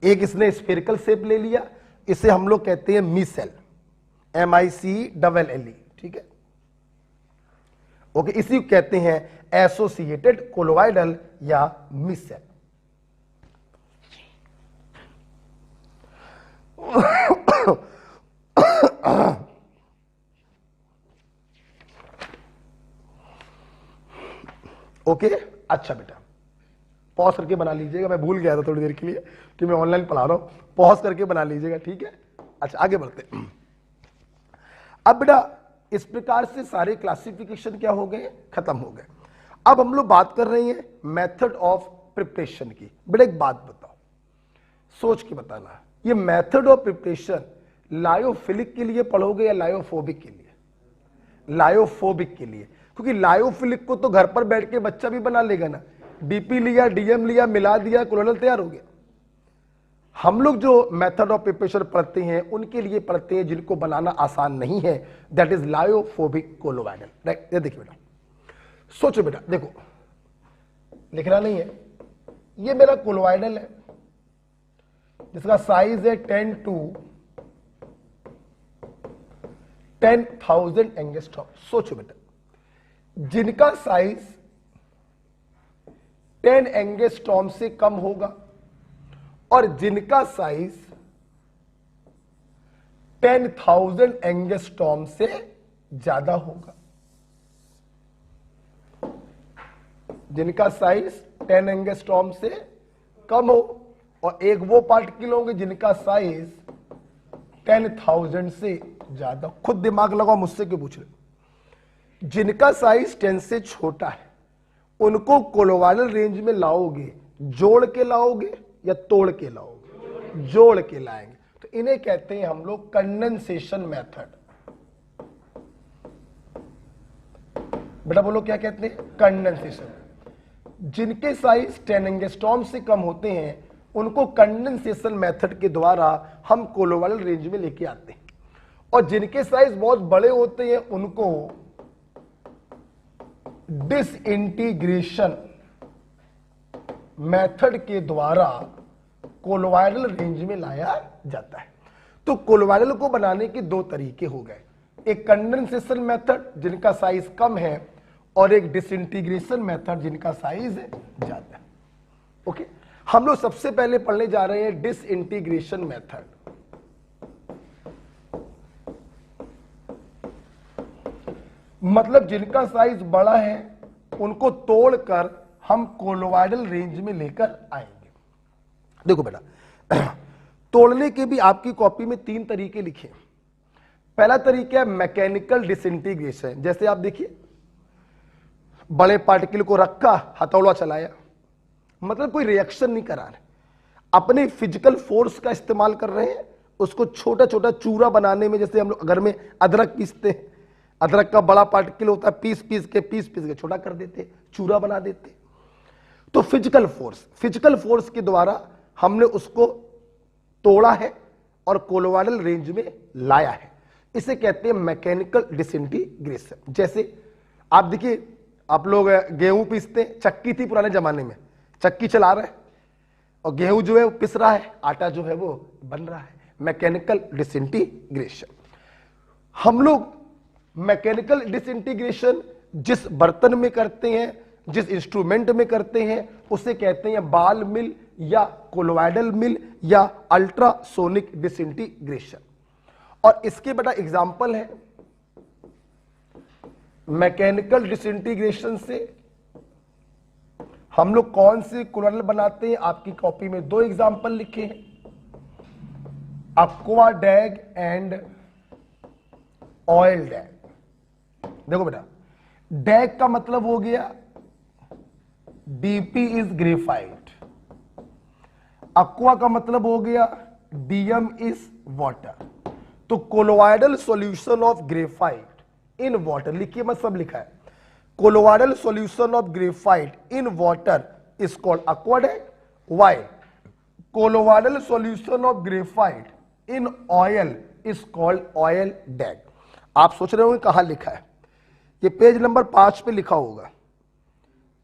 एक इसने स्फेरिकल शेप ले लिया, इसे हम लोग कहते हैं मीसेल, MICELL। ठीक है, ओके, इसी को कहते हैं एसोसिएटेड कोलोइडल या मीसेल। ओके, अच्छा बेटा, पॉज करके बना लीजिएगा, मैं भूल गया था थोड़ी देर के लिए कि मैं ऑनलाइन पढ़ा रहा हूं, पॉज करके बना लीजिएगा, ठीक है। अच्छा आगे बढ़ते हैं। अब बेटा इस प्रकार से सारे क्लासिफिकेशन क्या हो गए, खत्म हो गए। अब हम लोग बात कर रहे हैं मेथड ऑफ प्रिपरेशन की। बेटा एक बात बताओ, सोच के बताना, ये मेथड ऑफ प्रिपरेशन लायोफिलिक के लिए पढ़ोगे या लायोफोबिक के लिए? लायोफोबिक के लिए, क्योंकि लायोफिलिक को तो घर पर बैठ के बच्चा भी बना लेगा ना, डीपी लिया, डीएम लिया, मिला दिया, कोलोनल तैयार हो गया। हम लोग जो मेथड ऑफ प्रिपरेशन पढ़ते हैं उनके लिए पढ़ते हैं जिनको बनाना आसान नहीं है, दैट इज लायोफोबिक कोलोवाइडल। राइट, ये देखिए बेटा, सोचो बेटा, देखो लिखना नहीं है, ये मेरा कोलोवाइडल है जिसका साइज है 10 to 10,000 एंगस्ट्रॉम। सोचो बेटा, जिनका साइज 10 एंगस्ट्रॉम से कम होगा और जिनका साइज 10,000 एंगस्ट्रॉम से ज्यादा होगा, जिनका साइज 10 एंगस्ट्रॉम से कम हो, और एक वो पार्टिकल होंगे जिनका साइज 10,000 से ज्यादा। खुद दिमाग लगाओ, मुझसे क्यों पूछ रहे। जिनका साइज 10 से छोटा है उनको कोलोवाइडल रेंज में लाओगे, जोड़ के लाओगे या तोड़ के लाओगे? जोड़ के लाएंगे, तो इन्हें कहते हैं हम लोग कंडेंसेशन मेथड। बेटा बोलो क्या कहते हैं? कंडेंसेशन। जिनके साइज 10 एंगस्ट्रॉम से कम होते हैं उनको कंडेंसेशन मेथड के द्वारा हम कोलोवाइडल रेंज में लेके आते हैं, और जिनके साइज बहुत बड़े होते हैं उनको डिसइंटीग्रेशन मेथड के द्वारा कोलोवाइडल रेंज में लाया जाता है। तो कोलोवाइडल को बनाने के दो तरीके हो गए, एक कंडेंसेशन मेथड जिनका साइज कम है, और एक डिसइंटीग्रेशन मेथड जिनका साइज ज्यादा है। ओके, हम लोग सबसे पहले पढ़ने जा रहे हैं डिसइंटीग्रेशन मेथड। मतलब जिनका साइज बड़ा है उनको तोड़कर हम कोलोवाइडल रेंज में लेकर आएंगे। देखो बेटा, तोड़ने के भी आपकी कॉपी में 3 तरीके लिखे। पहला तरीका है मैकेनिकल डिसइंटीग्रेशन। जैसे आप देखिए, बड़े पार्टिकल को रखा, हथौड़ा चलाया, मतलब कोई रिएक्शन नहीं करा रहे, अपने फिजिकल फोर्स का इस्तेमाल कर रहे हैं उसको छोटा छोटा चूरा बनाने में। जैसे हम लोग घर में अदरक पीसते हैं, अदरक का बड़ा पार्टिकल होता है, पीस पीस के छोटा कर देते, चूरा बना देते। तो फिजिकल फोर्स के द्वारा हमने उसको तोड़ा है और कोलोवाइडल रेंज में लाया है, इसे कहते हैं मैकेनिकल डिसइंटीग्रेशन। जैसे आप देखिए, आप लोग गेहूं पीसते, चक्की थी पुराने जमाने में, चक्की चला रहे हैं और गेहूं जो है वो पिस रहा है, आटा जो है वो बन रहा है, मैकेनिकल डिसइंटीग्रेशन। हम लोग मैकेनिकल डिसइंटीग्रेशन जिस बर्तन में करते हैं, जिस इंस्ट्रूमेंट में करते हैं, उसे कहते हैं बाल मिल या कोलोवाइडल मिल या अल्ट्रासोनिक डिसइंटीग्रेशन। और इसके बेटा एग्जाम्पल है मैकेनिकल डिसइंटीग्रेशन से हम लोग कौन से कोलोवाइडल बनाते हैं। आपकी कॉपी में 2 एग्जाम्पल लिखे हैं, अक्वा डैग एंड ऑयल डैग। देखो बेटा, डैग का मतलब हो गया डीपी इज ग्रेफाइट, अक्वा का मतलब हो गया डीएम इज वाटर। तो colloidal solution of graphite in water, लिखिए मैं सब लिखा है, colloidal solution of graphite in water is called aqua dag, while colloidal solution of graphite in oil is called oil dag. आप सोच रहे होंगे कहां लिखा है, ये पेज नंबर 5 पे लिखा होगा।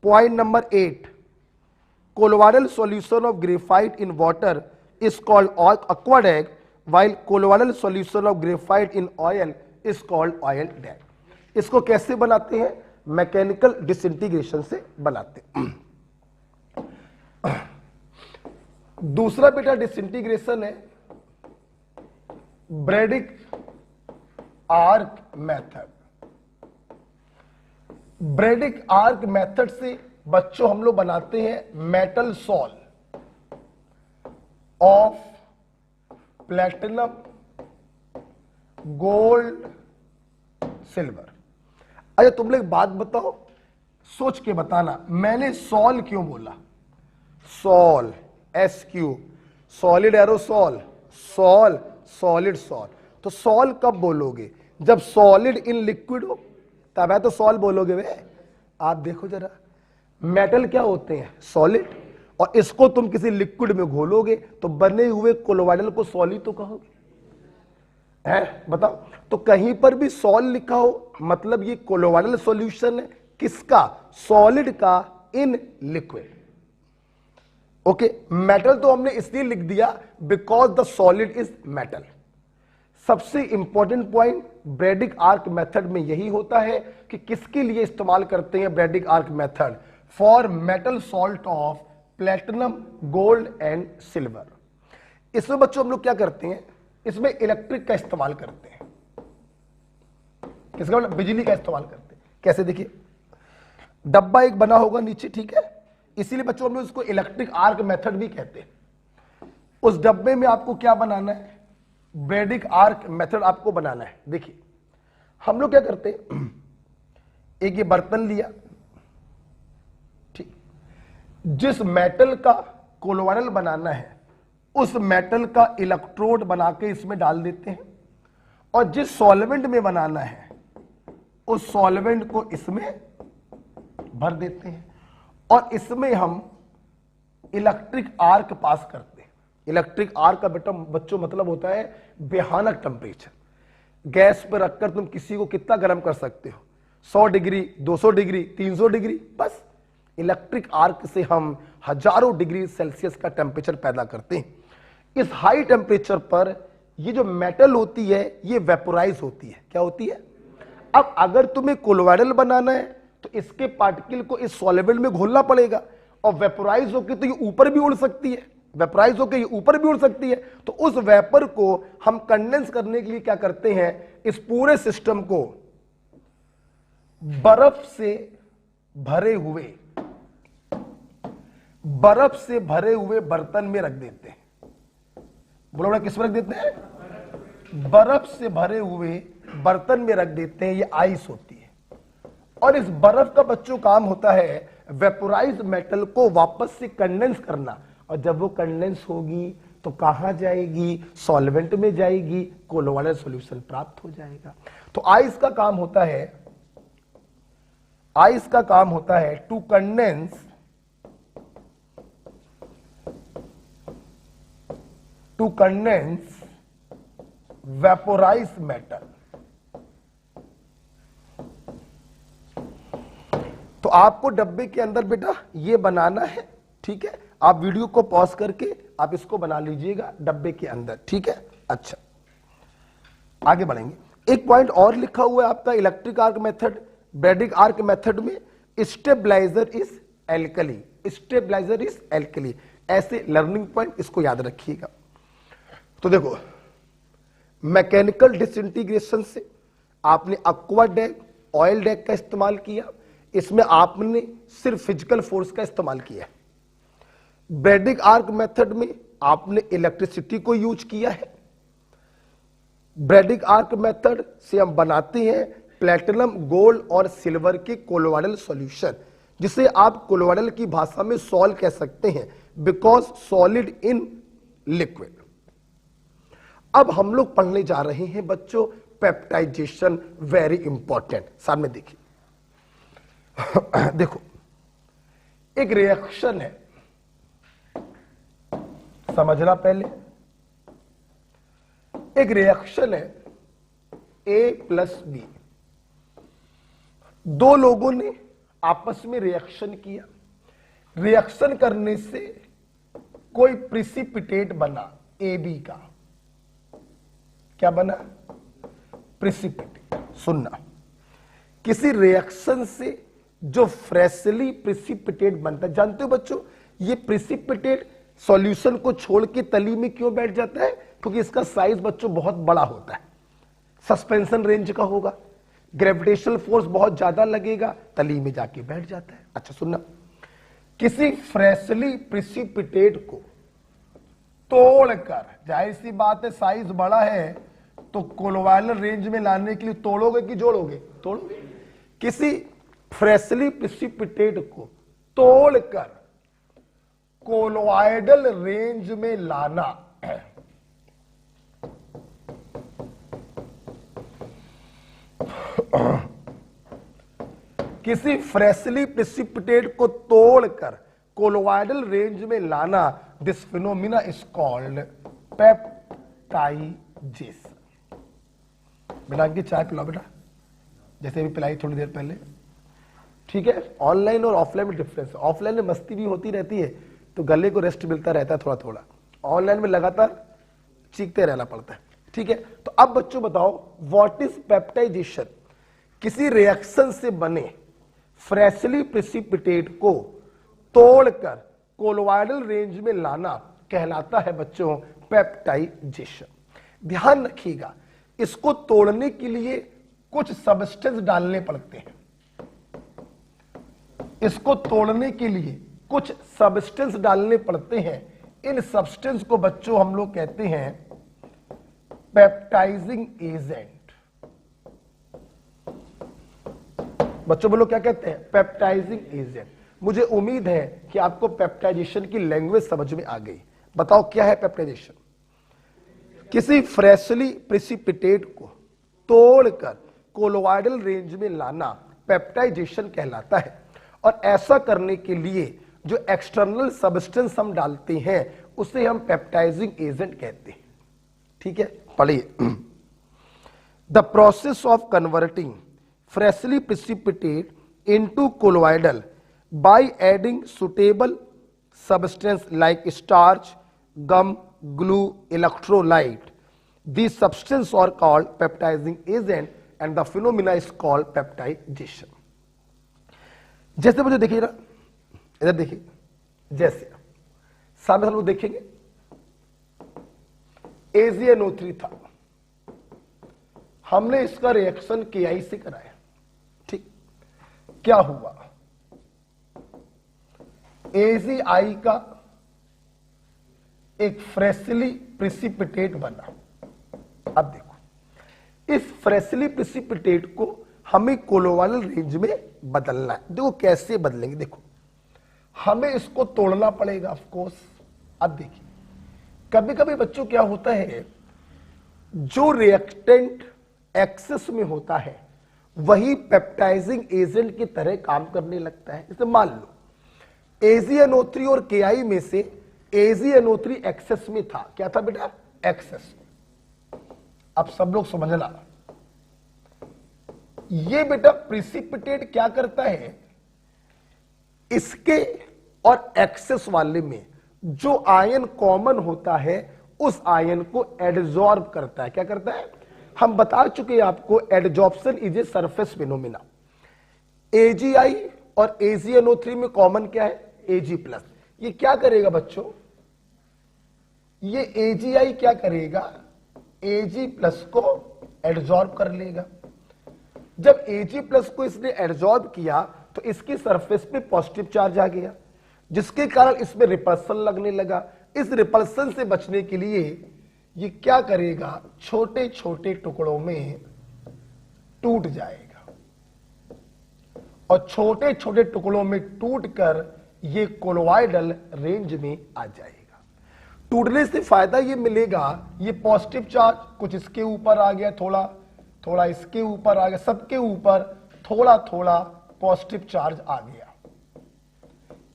Point number 8, colloidal solution of graphite in water is called aqua dag, while colloidal solution of graphite in oil is called oil डैग। इसको कैसे बनाते हैं? मैकेनिकल डिसइंटीग्रेशन से बनाते हैं। दूसरा बेटा डिसइंटीग्रेशन है Bredig arc method. Bredig arc method से बच्चों हम लोग बनाते हैं metal sol of platinum gold silver. अच्छा तुम लोग बात बताओ, सोच के बताना, मैंने सॉल क्यों बोला? Sol SQ, solid aerosol, sol, solid sol. तो सॉल कब बोलोगे? जब सॉलिड इन लिक्विड हो, तब है तो सॉल बोलोगे वे। आप देखो जरा, मेटल क्या होते हैं? सॉलिड। और इसको तुम किसी लिक्विड में घोलोगे तो बने हुए कोलोइडल को सॉल ही तो कहोगे, है? बताओ। तो कहीं पर भी सॉल लिखा हो मतलब ये कोलोइडल सॉल्यूशन है। किसका? सॉलिड का इन लिक्विड। ओके, मेटल तो हमने इसलिए लिख दिया because the solid is metal. सबसे इंपॉर्टेंट पॉइंट ब्रैडिक आर्क मेथड में यही होता है कि किसके लिए इस्तेमाल करते हैं Bredig arc method? For metal salt of platinum gold and silver. इसमें बच्चों हम लोग क्या करते हैं? इसमें इलेक्ट्रिक का इस्तेमाल करते हैं। किसका मतलब? बिजली का इस्तेमाल करते हैं। कैसे? देखिए, डब्बा एक बना होगा नीचे, ठीक है, इसीलिए बच्चों हम लोग इसको इलेक्ट्रिक आर्क मेथड भी कहते हैं। उस डब्बे में आपको क्या बनाना है? ब्रैडिक आर्क मेथड आपको बनाना है। देखिए हम लोग क्या करते हैं, एक ये बर्तन लिया, ठीक, जिस मेटल का कोलोइडल बनाना है उस मेटल का इलेक्ट्रोड बना के इसमें डाल देते हैं, और जिस सॉल्वेंट में बनाना है उस सॉल्वेंट को इसमें भर देते हैं, और इसमें हम इलेक्ट्रिक आर्क पास करते हैं। इलेक्ट्रिक आर्क का बेटा बच्चों मतलब होता है भयानक टेम्परेचर। गैस पर रखकर तुम किसी को कितना गर्म कर सकते हो? 100 डिग्री, 200 डिग्री, 300 डिग्री। बस इलेक्ट्रिक आर्क से हम हजारों डिग्री सेल्सियस का टेम्परेचर पैदा करते हैं। इस हाई टेम्परेचर पर ये जो मेटल होती है ये वेपोराइज होती है। क्या होती है? अब अगर तुम्हें कोलोइडल बनाना है तो इसके पार्टिकल को इस सॉल्वेंट में घोलना पड़ेगा, और वेपोराइज होकर तो ये ऊपर भी उड़ सकती है, वेपोराइज होकर ये ऊपर भी उड़ सकती है। तो उस वेपर को हम कंडेंस करने के लिए क्या करते हैं? इस पूरे सिस्टम को बर्फ से भरे हुए बर्तन में रख देते हैं। बोलो बेटा, किस में रख देते हैं? बर्फ से भरे हुए बर्तन में रख देते हैं। ये आइस होती है, और इस बर्फ का बच्चों काम होता है वेपोराइज मेटल को वापस से कंडेंस करना, और जब वो कंडेंस होगी तो कहां जाएगी? सॉल्वेंट में जाएगी, कोलोइडल सॉल्यूशन प्राप्त हो जाएगा। तो आइस का काम होता है टू कंडेंस वेपोराइज मेटल। तो आपको डब्बे के अंदर बेटा ये बनाना है, ठीक है? आप वीडियो को पॉज करके आप इसको बना लीजिएगा डब्बे के अंदर, ठीक है? अच्छा, आगे बढ़ेंगे। एक पॉइंट और लिखा हुआ है आपका electric arc method, Bredig arc method में, stabiliser is alkali. Stabiliser is alkali, ऐसे लर्निंग पॉइंट इसको याद रखिएगा। तो देखो, मैकेनिकल डिसइंटीग्रेशन से आपने एक्वा डैग, ऑयल डैग का इस्तेमाल किया, इसमें आपने सिर्फ फिजिकल फोर्स का इस्तेमाल किया है। ब्रैडिक आर्क मेथड में आपने इलेक्ट्रिसिटी को यूज किया है। ब्रैडिक आर्क मेथड से हम बनाते हैं प्लेटिनम गोल्ड और सिल्वर के कोलोइडल सॉल्यूशन, जिसे आप कोलोइडल की भाषा में सॉल कह सकते हैं, बिकॉज सॉलिड इन लिक्विड। अब हम लोग पढ़ने जा रहे हैं बच्चों पेप्टाइजेशन, वेरी इंपॉर्टेंट। सामने देखिए, देखो एक रिएक्शन है, समझना पहले। एक रिएक्शन है A+B, दो लोगों ने आपस में रिएक्शन किया। रिएक्शन करने से कोई प्रिसिपिटेट बना AB का। क्या बना? प्रिसिपिटेट। सुनना, किसी रिएक्शन से जो फ्रेशली प्रिसिपिटेट बनता है, जानते हो बच्चों ये प्रिसिपिटेट सॉल्यूशन को छोड़ के तली में क्यों बैठ जाता है? क्योंकि इसका साइज बच्चों बहुत बड़ा होता है, सस्पेंशन रेंज का होगा, ग्रेविटेशनल फोर्स बहुत ज्यादा लगेगा, तली में जाके बैठ जाता है। अच्छा सुनना, किसी फ्रेशली प्रिसिपिटेट को तोड़कर, जाहिर सी बात है साइज बड़ा है तो कोलोवाइडल रेंज में लाने के लिए तोड़ोगे कि जोड़ोगे? तोड़ोगे। किसी फ्रेशली प्रिसिपिटेट को तोड़कर कोलोवाइडल रेंज में लाना किसी फ्रेशली प्रिसिपिटेट को तोड़कर कोलोवाइडल रेंज में लाना, this phenomena is called peptization. बेटा की चाय पिलाओ बेटा, जैसे अभी पिलाई थोड़ी देर पहले, ठीक है। ऑनलाइन और ऑफलाइन में डिफरेंस है। ऑफलाइन में मस्ती भी होती रहती है तो गले को रेस्ट मिलता रहता है थोड़ा थोड़ा, ऑनलाइन में लगातार चीखते रहना पड़ता है, ठीक है। तो अब बच्चों बताओ व्हाट इज पेप्टाइजेशन? किसी रिएक्शन से बने फ्रेशली प्रिसिपिटेट को तोड़कर कोलोवाइडल रेंज में लाना कहलाता है बच्चों पेप्टाइजेशन। ध्यान रखिएगा, इसको तोड़ने के लिए कुछ सब्सटेंस डालने पड़ते हैं। इसको तोड़ने के लिए कुछ सब्सटेंस डालने पड़ते हैं। इन सब्सटेंस को बच्चों हम लोग कहते हैं पेप्टाइजिंग एजेंट। बच्चों बोलो क्या कहते हैं? Peptising agent. मुझे उम्मीद है कि आपको पेप्टाइजेशन की लैंग्वेज समझ में आ गई। बताओ क्या है पेप्टाइजेशन? किसी फ्रेशली प्रिसिपिटेट को तोड़कर कोलोवाइडल रेंज में लाना पेप्टाइजेशन कहलाता है। और ऐसा करने के लिए जो एक्सटर्नल सब्सटेंस हम डालते हैं उसे हम पेप्टाइजिंग एजेंट कहते हैं, ठीक है। पढ़िए, the process of converting freshly precipitate into colloidal by adding suitable substance like starch, gum, glue, electrolyte. These substances are called peptizing agent and the phenomena is called peptidation. जैसे मुझे देखिए ना, इधर देखिए, जैसे सामने हम लोग देखेंगे AgNO3 था, हमने इसका रिएक्शन KI से कराया, क्या हुआ? AgI का एक फ्रेशली प्रिसिपिटेट बना। अब देखो, इस फ्रेशली प्रिसिपिटेट को हमें कोलोवाइडल रेंज में बदलना है। देखो कैसे बदलेंगे, देखो हमें इसको तोड़ना पड़ेगा ऑफ कोर्स। अब देखिए, कभी कभी बच्चों क्या होता है, जो रिएक्टेंट एक्सेस में होता है वही पेप्टाइजिंग एजेंट की तरह काम करने लगता है। जैसे मान लो AgNO3 और KI में से AgNO3 एक्सेस में था। क्या था बेटा? एक्सेस में। अब सब लोग समझना, ये बेटा प्रिसिपिटेट क्या करता है, इसके और एक्सेस वाले में जो आयन कॉमन होता है उस आयन को एडजॉर्ब करता है। क्या करता है? हम बता चुके हैं आपको, adsorption is a surface phenomena. AgI और AgNO3 में कॉमन क्या है? Ag+। ये क्या करेगा बच्चों? ये AgI क्या करेगा? Ag+ को एडजॉर्ब कर लेगा। जब Ag+ को इसने एडजॉर्ब किया तो इसकी सरफेस पे पॉजिटिव चार्ज आ गया, जिसके कारण इसमें रिपल्सन लगने लगा। इस रिपल्सन से बचने के लिए ये क्या करेगा? छोटे छोटे टुकड़ों में टूट जाएगा और छोटे छोटे टुकड़ों में टूटकर ये कोलोवाइडल रेंज में आ जाएगा। टूटने से फायदा ये मिलेगा, ये पॉजिटिव चार्ज कुछ इसके ऊपर आ गया, थोड़ा थोड़ा इसके ऊपर आ गया, सबके ऊपर थोड़ा थोड़ा पॉजिटिव चार्ज आ गया।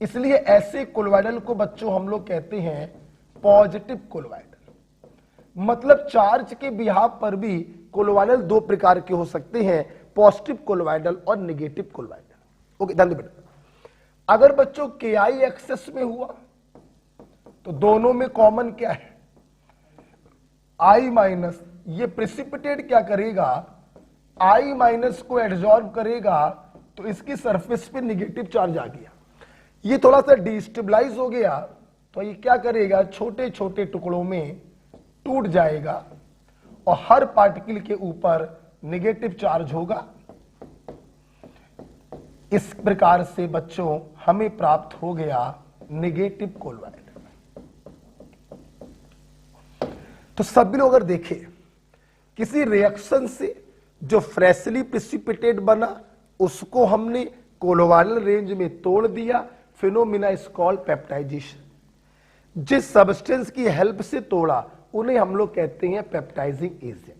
इसलिए ऐसे कोलोवाइडल को बच्चों हम लोग कहते हैं पॉजिटिव कोलोवाइडल। मतलब चार्ज के बिहाफ पर भी कोलोवाइडल दो प्रकार के हो सकते हैं, पॉजिटिव कोलोवाइडल और नेगेटिव कोलोवाइडल। ओके, ध्यान दीजिए। अगर बच्चों KI एक्सेस में हुआ तो दोनों में कॉमन क्या है? I-। ये प्रिसिपिटेट क्या करेगा? I- को एडजॉर्ब करेगा तो इसकी सरफेस पे नेगेटिव चार्ज आ गया, ये थोड़ा सा डिस्टेबलाइज हो गया तो ये क्या करेगा? छोटे छोटे टुकड़ों में टूट जाएगा और हर पार्टिकल के ऊपर नेगेटिव चार्ज होगा। इस प्रकार से बच्चों हमें प्राप्त हो गया नेगेटिव कोलोइड। तो सभी लोग अगर देखें किसी रिएक्शन से जो फ्रेशली प्रिसिपिटेट बना उसको हमने कोलोइडल रेंज में तोड़ दिया, फिनोमिना इज कॉल्ड पेप्टाइजेशन। जिस सब्सटेंस की हेल्प से तोड़ा उन्हें हम लोग कहते हैं पेप्टाइजिंग एजेंट।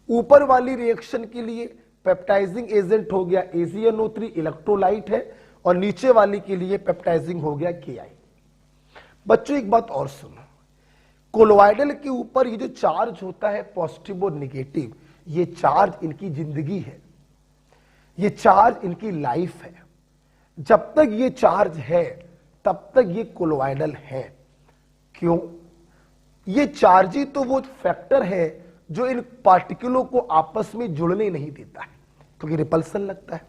ऊपर वाली रिएक्शन के लिए पेप्टाइजिंग एजेंट हो गया AgNO3 इलेक्ट्रोलाइट है, और नीचे वाली के लिए पेप्टाइजिंग हो गया Ki। बच्चों एक बात और सुनो, कोलोइडल के ऊपर ये जो चार्ज होता है पॉजिटिव और निगेटिव, ये चार्ज इनकी जिंदगी है, ये चार्ज इनकी लाइफ है। जब तक ये चार्ज है तब तक ये कोलोइडल है। क्यों? ये चार्ज ही तो वो फैक्टर है जो इन पार्टिकलों को आपस में जुड़ने नहीं देता है, क्योंकि रिपल्सन लगता है।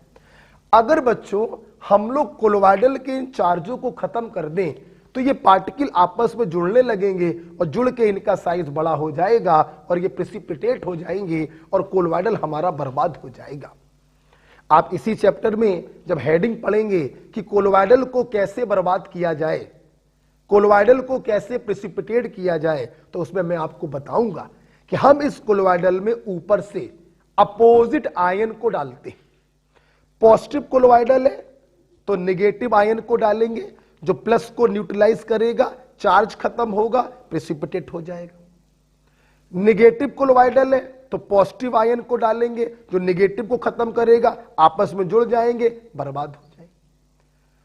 अगर बच्चों हम लोग कोलोइडल के इन चार्जों को खत्म कर दें तो ये पार्टिकल आपस में जुड़ने लगेंगे और जुड़ के इनका साइज बड़ा हो जाएगा और ये प्रेसिपिटेट हो जाएंगे और कोलोइडल हमारा बर्बाद हो जाएगा। आप इसी चैप्टर में जब हेडिंग पढ़ेंगे कि कोलोइडल को कैसे बर्बाद किया जाए, कोलोइडल को कैसे प्रेसिपिटेट किया जाए, तो उसमें मैं आपको बताऊंगा कि हम इस कोलोइडल में ऊपर से अपोजिट आयन को डालते हैं। पॉजिटिव कोलोइडल है तो नेगेटिव आयन को डालेंगे, जो प्लस को न्यूट्रलाइज करेगा, चार्ज खत्म होगा, प्रेसिपिटेट हो जाएगा। नेगेटिव कोलोइडल है तो पॉजिटिव आयन को डालेंगे, जो नेगेटिव को खत्म करेगा, आपस में जुड़ जाएंगे, बर्बाद हो जाएंगे।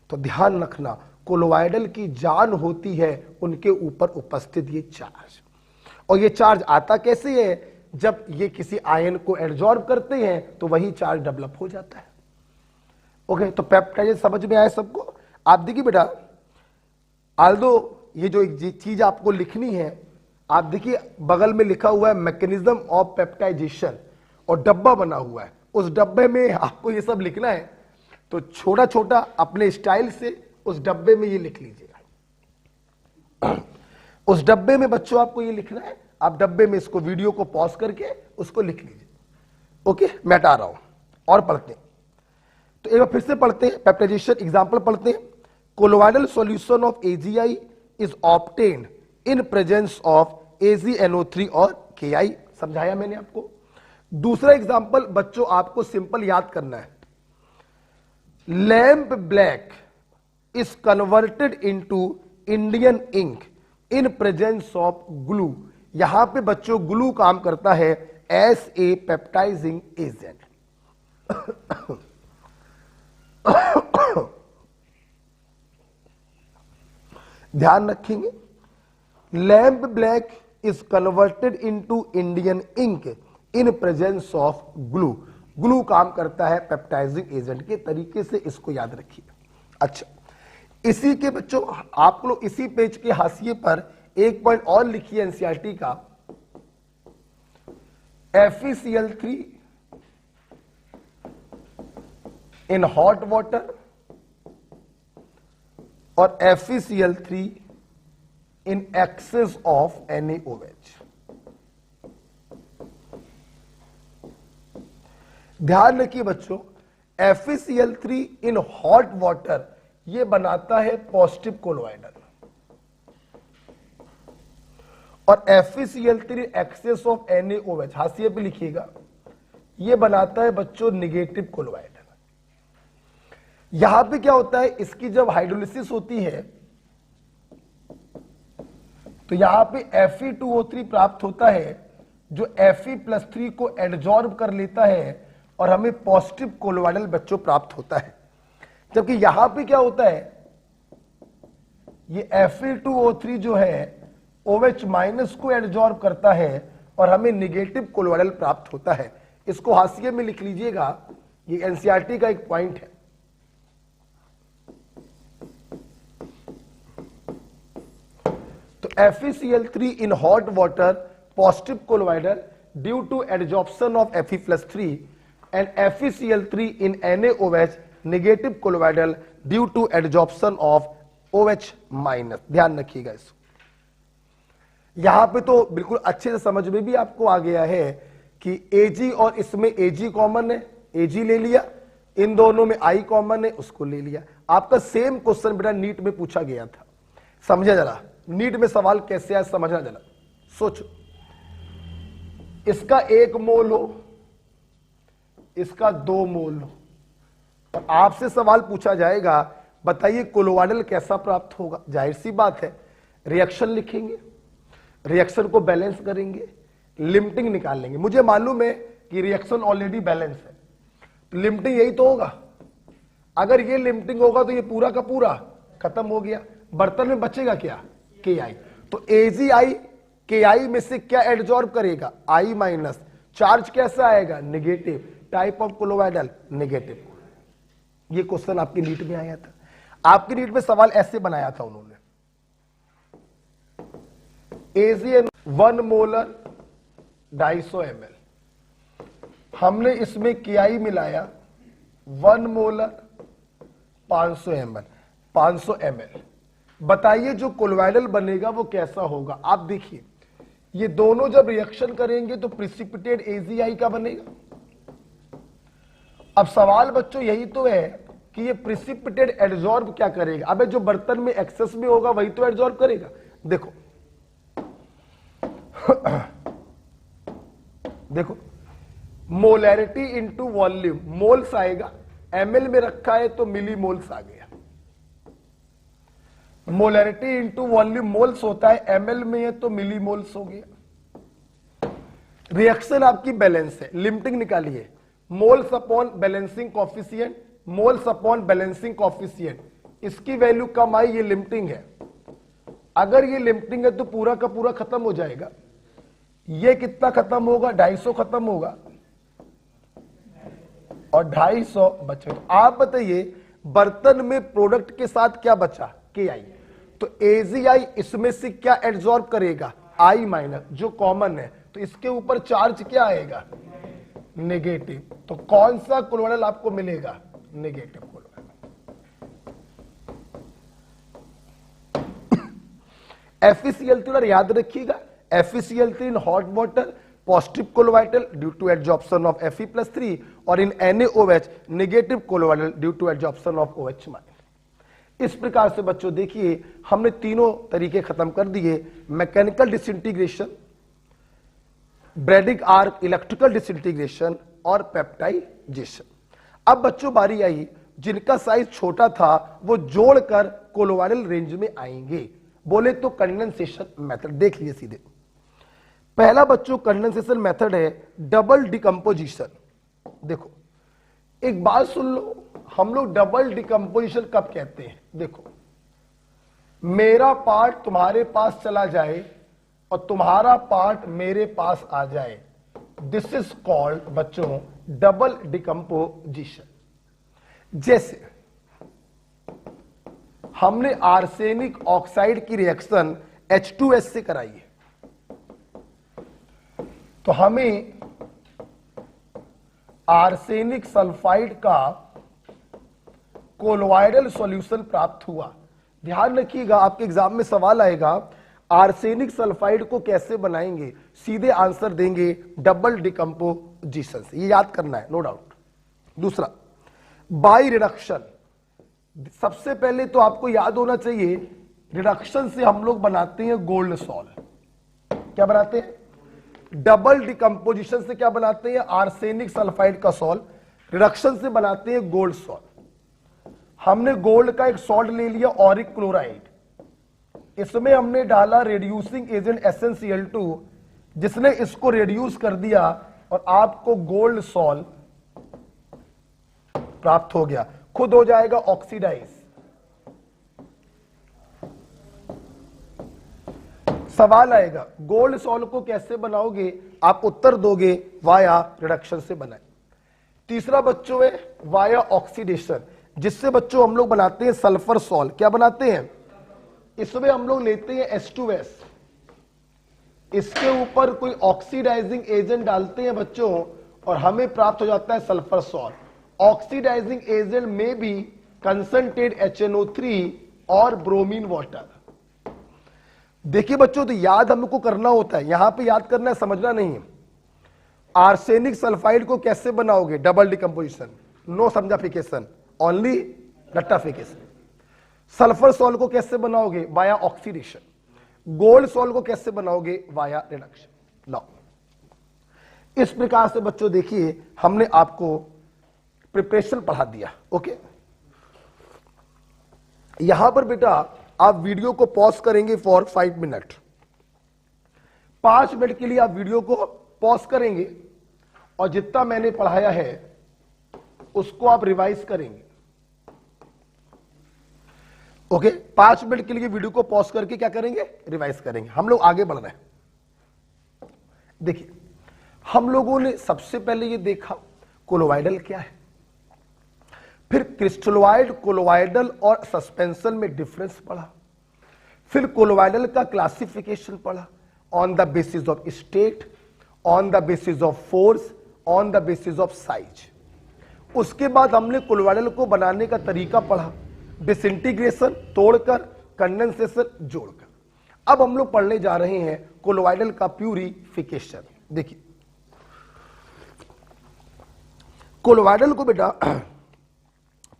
तो ध्यान रखना, कोलोइडल की जान होती है उनके ऊपर उपस्थित ये चार्ज। और ये चार्ज आता कैसे है? जब ये किसी आयन को एब्जॉर्ब करते हैं तो वही चार्ज डेवलप हो जाता है। ओके, तो पेप्टाइड समझ में आया सबको? आप देखिए बेटा, आल्दो ये जो एक चीज आपको लिखनी है, आप देखिए बगल में लिखा हुआ है मैकेनिज्म ऑफ पेप्टाइजेशन और डब्बा बना हुआ है, उस डब्बे में आपको ये सब लिखना है। तो छोटा छोटा अपने स्टाइल से उस डब्बे में ये लिख लीजिएगा। उस डब्बे में बच्चों आपको ये लिखना है, आप डब्बे में इसको वीडियो को पॉज करके उसको लिख लीजिए। ओके, मैं हटा रहा हूं और पढ़ते हैं। तो एक बार फिर से पढ़ते हैं, पेप्टाइजेशन एग्जांपल पढ़ते हैं। Colloidal solution of AgI is obtained in presence of AgNO3 और Ki। समझाया मैंने आपको। दूसरा एग्जांपल बच्चों आपको सिंपल याद करना है। Lamp black is converted into Indian ink in presence of glue. यहां पे बच्चों ग्लू काम करता है एज ए पेप्टाइजिंग एजेंट। ध्यान रखेंगे, lamp black is converted into Indian ink in presence of glue. Glue काम करता है पेप्टाइजिंग एजेंट के तरीके से, इसको याद रखिए। अच्छा, इसी के बच्चों आप लोग इसी पेज के हाशिए पर एक पॉइंट और लिखिए एनसीईआरटी का। FeCl3 इन हॉट वाटर और FeCl3 in excess of NaOH। ध्यान रखिए बच्चों, FeCl3 इन हॉट वाटर ये बनाता है पॉजिटिव कोलोइडल, और FeCl3 एक्सेस ऑफ NaOH हाशिए पे लिखिएगा, ये बनाता है बच्चों नेगेटिव कोलोइडल। यहां पे क्या होता है, इसकी जब हाइड्रोलिसिस होती है तो यहां पे Fe2O3 प्राप्त होता है, जो Fe+3 को एडजॉर्ब कर लेता है और हमें पॉजिटिव कोलोइडल बच्चों प्राप्त होता है। जबकि यहां पे क्या होता है, ये Fe2O3 जो है OH- को एडजॉर्ब करता है और हमें नेगेटिव कोलोइडल प्राप्त होता है। इसको हाशिए में लिख लीजिएगा, ये एनसीईआरटी का एक पॉइंट है। तो FeCl3 in hot water positive colloidal due to adsorption of Fe+3 and FeCl3 in NaOH negative colloidal due to adsorption of OH-। ध्यान रखिएगा इसको। यहां पे तो बिल्कुल अच्छे से समझ में भी आपको आ गया है कि Ag और इसमें Ag कॉमन है, Ag ले लिया, इन दोनों में I कॉमन है, उसको ले लिया। आपका सेम क्वेश्चन बेटा नीट में पूछा गया था, समझा जरा नीट में सवाल कैसे आया, समझना जरा, सोचो। इसका 1 मोल हो, इसका 2 मोल हो, और आपसे सवाल पूछा जाएगा बताइए कोलोइडल कैसा प्राप्त होगा। जाहिर सी बात है, रिएक्शन लिखेंगे, रिएक्शन को बैलेंस करेंगे, लिमिटिंग निकाल लेंगे। मुझे मालूम है कि रिएक्शन ऑलरेडी बैलेंस है, तो लिमिटिंग यही तो होगा। अगर ये लिमिटिंग होगा तो ये पूरा का पूरा खत्म हो गया, बर्तन में बचेगा क्या, KI। तो AgI KI में से क्या एडजॉर्ब करेगा, I माइनस। चार्ज कैसा आएगा, negative. Type of colloidal negative. ये क्वेश्चन आपकी नीट में आया था। आपकी नीट में सवाल ऐसे बनाया था उन्होंने, AgN 1 मोलर 250 ml, हमने इसमें KI मिलाया 1 मोलर 500 ml, 500 ml। बताइए जो कोलोइडल बनेगा वो कैसा होगा। आप देखिए ये दोनों जब रिएक्शन करेंगे तो प्रिसिपिटेट AgI का बनेगा। अब सवाल बच्चों यही तो है कि ये प्रिसिपिटेट एडजॉर्ब क्या करेगा। अबे जो बर्तन में एक्सेस में होगा वही तो एडजॉर्ब करेगा। देखो देखो मोलैरिटी इंटू वॉल्यूम, मोल्स आएगा, ml में रखा है तो मिली मोल्स आ गया। मोलैरिटी इंटू वॉल्यूम मोल्स होता है, ml में है तो मिली मोल्स हो गया। रिएक्शन आपकी बैलेंस है, लिमिटिंग निकालिए, moles upon balancing coefficient, moles upon balancing coefficient. इसकी वैल्यू कम आई, ये लिमिटिंग है। अगर ये लिमिटिंग है तो पूरा का पूरा खत्म हो जाएगा। ये कितना खत्म होगा, 250 खत्म होगा और 250 बचे। आप बताइए बर्तन में प्रोडक्ट के साथ क्या बचा, KI। तो AgI इसमें से क्या एडजॉर्ब करेगा, I माइनस, जो कॉमन है। तो इसके ऊपर चार्ज क्या आएगा, नेगेटिव। तो कौन सा कोलोइडल आपको मिलेगा, नेगेटिव कोलोइडल। FeCl3 याद रखिएगा, FeCl3 in hot water positive colloidal due to adsorption of Fe+3 और in NaOH negative colloidal due to adsorption of OH-। इस प्रकार से बच्चों देखिए हमने तीनों तरीके खत्म कर दिए, mechanical disintegration, Bredig arc, electrical disintegration और पेप्टाइजेशन। अब बच्चों बारी आई जिनका साइज छोटा था वो जोड़कर कोलोइडल रेंज में आएंगे। बोले तो कंडेंसेशन मेथड देख लीजिए सीधे। पहला बच्चों कंडेंसेशन मेथड है डबल डिकम्पोजिशन। देखो एक बात सुन लो, हम लोग डबल डिकम्पोजिशन कब कहते हैं। देखो मेरा पार्ट तुम्हारे पास चला जाए और तुम्हारा पार्ट मेरे पास आ जाए, दिस इज कॉल्ड बच्चों डबल डिकम्पोजिशन। जैसे हमने आर्सेनिक ऑक्साइड की रिएक्शन H2S से कराई है, तो हमें आर्सेनिक सल्फाइड का कोलोइडल सॉल्यूशन प्राप्त हुआ। ध्यान रखिएगा आपके एग्जाम में सवाल आएगा आर्सेनिक सल्फाइड को कैसे बनाएंगे, सीधे आंसर देंगे डबल डिकम्पोजिशन से। ये याद करना है, नो डाउट। दूसरा बाई रिडक्शन। सबसे पहले तो आपको याद होना चाहिए रिडक्शन से हम लोग बनाते हैं गोल्ड सॉल। क्या बनाते हैं, डबल डिकम्पोजिशन से क्या बनाते हैं, आर्सेनिक सल्फाइड का सॉल्ट। रिडक्शन से बनाते हैं गोल्ड सॉल्ट। हमने गोल्ड का एक सॉल्ट ले लिया ऑरिक क्लोराइड, इसमें हमने डाला रेड्यूसिंग एजेंट SnCl2 जिसने इसको रेड्यूस कर दिया और आपको गोल्ड सॉल्ट प्राप्त हो गया, खुद हो जाएगा ऑक्सीडाइज। सवाल आएगा गोल्ड सॉल्ट को कैसे बनाओगे, आप उत्तर दोगे वाया रिडक्शन से बनाए। तीसरा बच्चों है वाया ऑक्सीडेशन, जिससे बच्चों हम लोग बनाते हैं सल्फर सॉल्ट। क्या बनाते हैं, इसमें हम लोग लेते हैं H2S, इसके ऊपर कोई ऑक्सीडाइजिंग एजेंट डालते हैं बच्चों और हमें प्राप्त हो जाता है सल्फर सॉल्ट। ऑक्सीडाइजिंग एजेंट में भी कंसंट्रेट HNO3 और ब्रोमीन वाटर। देखिए बच्चों तो याद हमको करना होता है, यहां पे याद करना है, समझना नहीं है। आर्सेनिक सल्फाइड को कैसे बनाओगे, डबल डिकम्पोजिशन। नो समझाफिकेशन, ओनली रट्टाफिकेशन। सल्फर सॉल्ट को कैसे बनाओगे? Via oxidation. गोल्ड सॉल्ट को कैसे बनाओगे? Via reduction. लो, इस प्रकार से बच्चों देखिए हमने आपको प्रिपरेशन पढ़ा दिया। ओके, यहां पर बेटा आप वीडियो को पॉज करेंगे फॉर 5 मिनट। 5 मिनट के लिए आप वीडियो को पॉज करेंगे और जितना मैंने पढ़ाया है उसको आप रिवाइज करेंगे। ओके, 5 मिनट के लिए वीडियो को पॉज करके क्या करेंगे? रिवाइज करेंगे। हम लोग आगे बढ़ रहे हैं। देखिए, हम लोगों ने सबसे पहले ये देखा कोलोवाइडल क्या है, फिर क्रिस्टलोइड, कोलोवाइडल और सस्पेंशन में डिफरेंस पढ़ा, फिर कोलोवाइडल का क्लासिफिकेशन पढ़ा on the basis of state, on the basis of force, on the basis of size. उसके बाद हमने कोलोवाइडल को बनाने का तरीका पढ़ा, डिसइंटीग्रेशन तोड़कर, कंडेंसेशन जोड़कर। अब हम लोग पढ़ने जा रहे हैं कोलोवाइडल का प्यूरिफिकेशन। देखिए, कोलोवाइडल को बेटा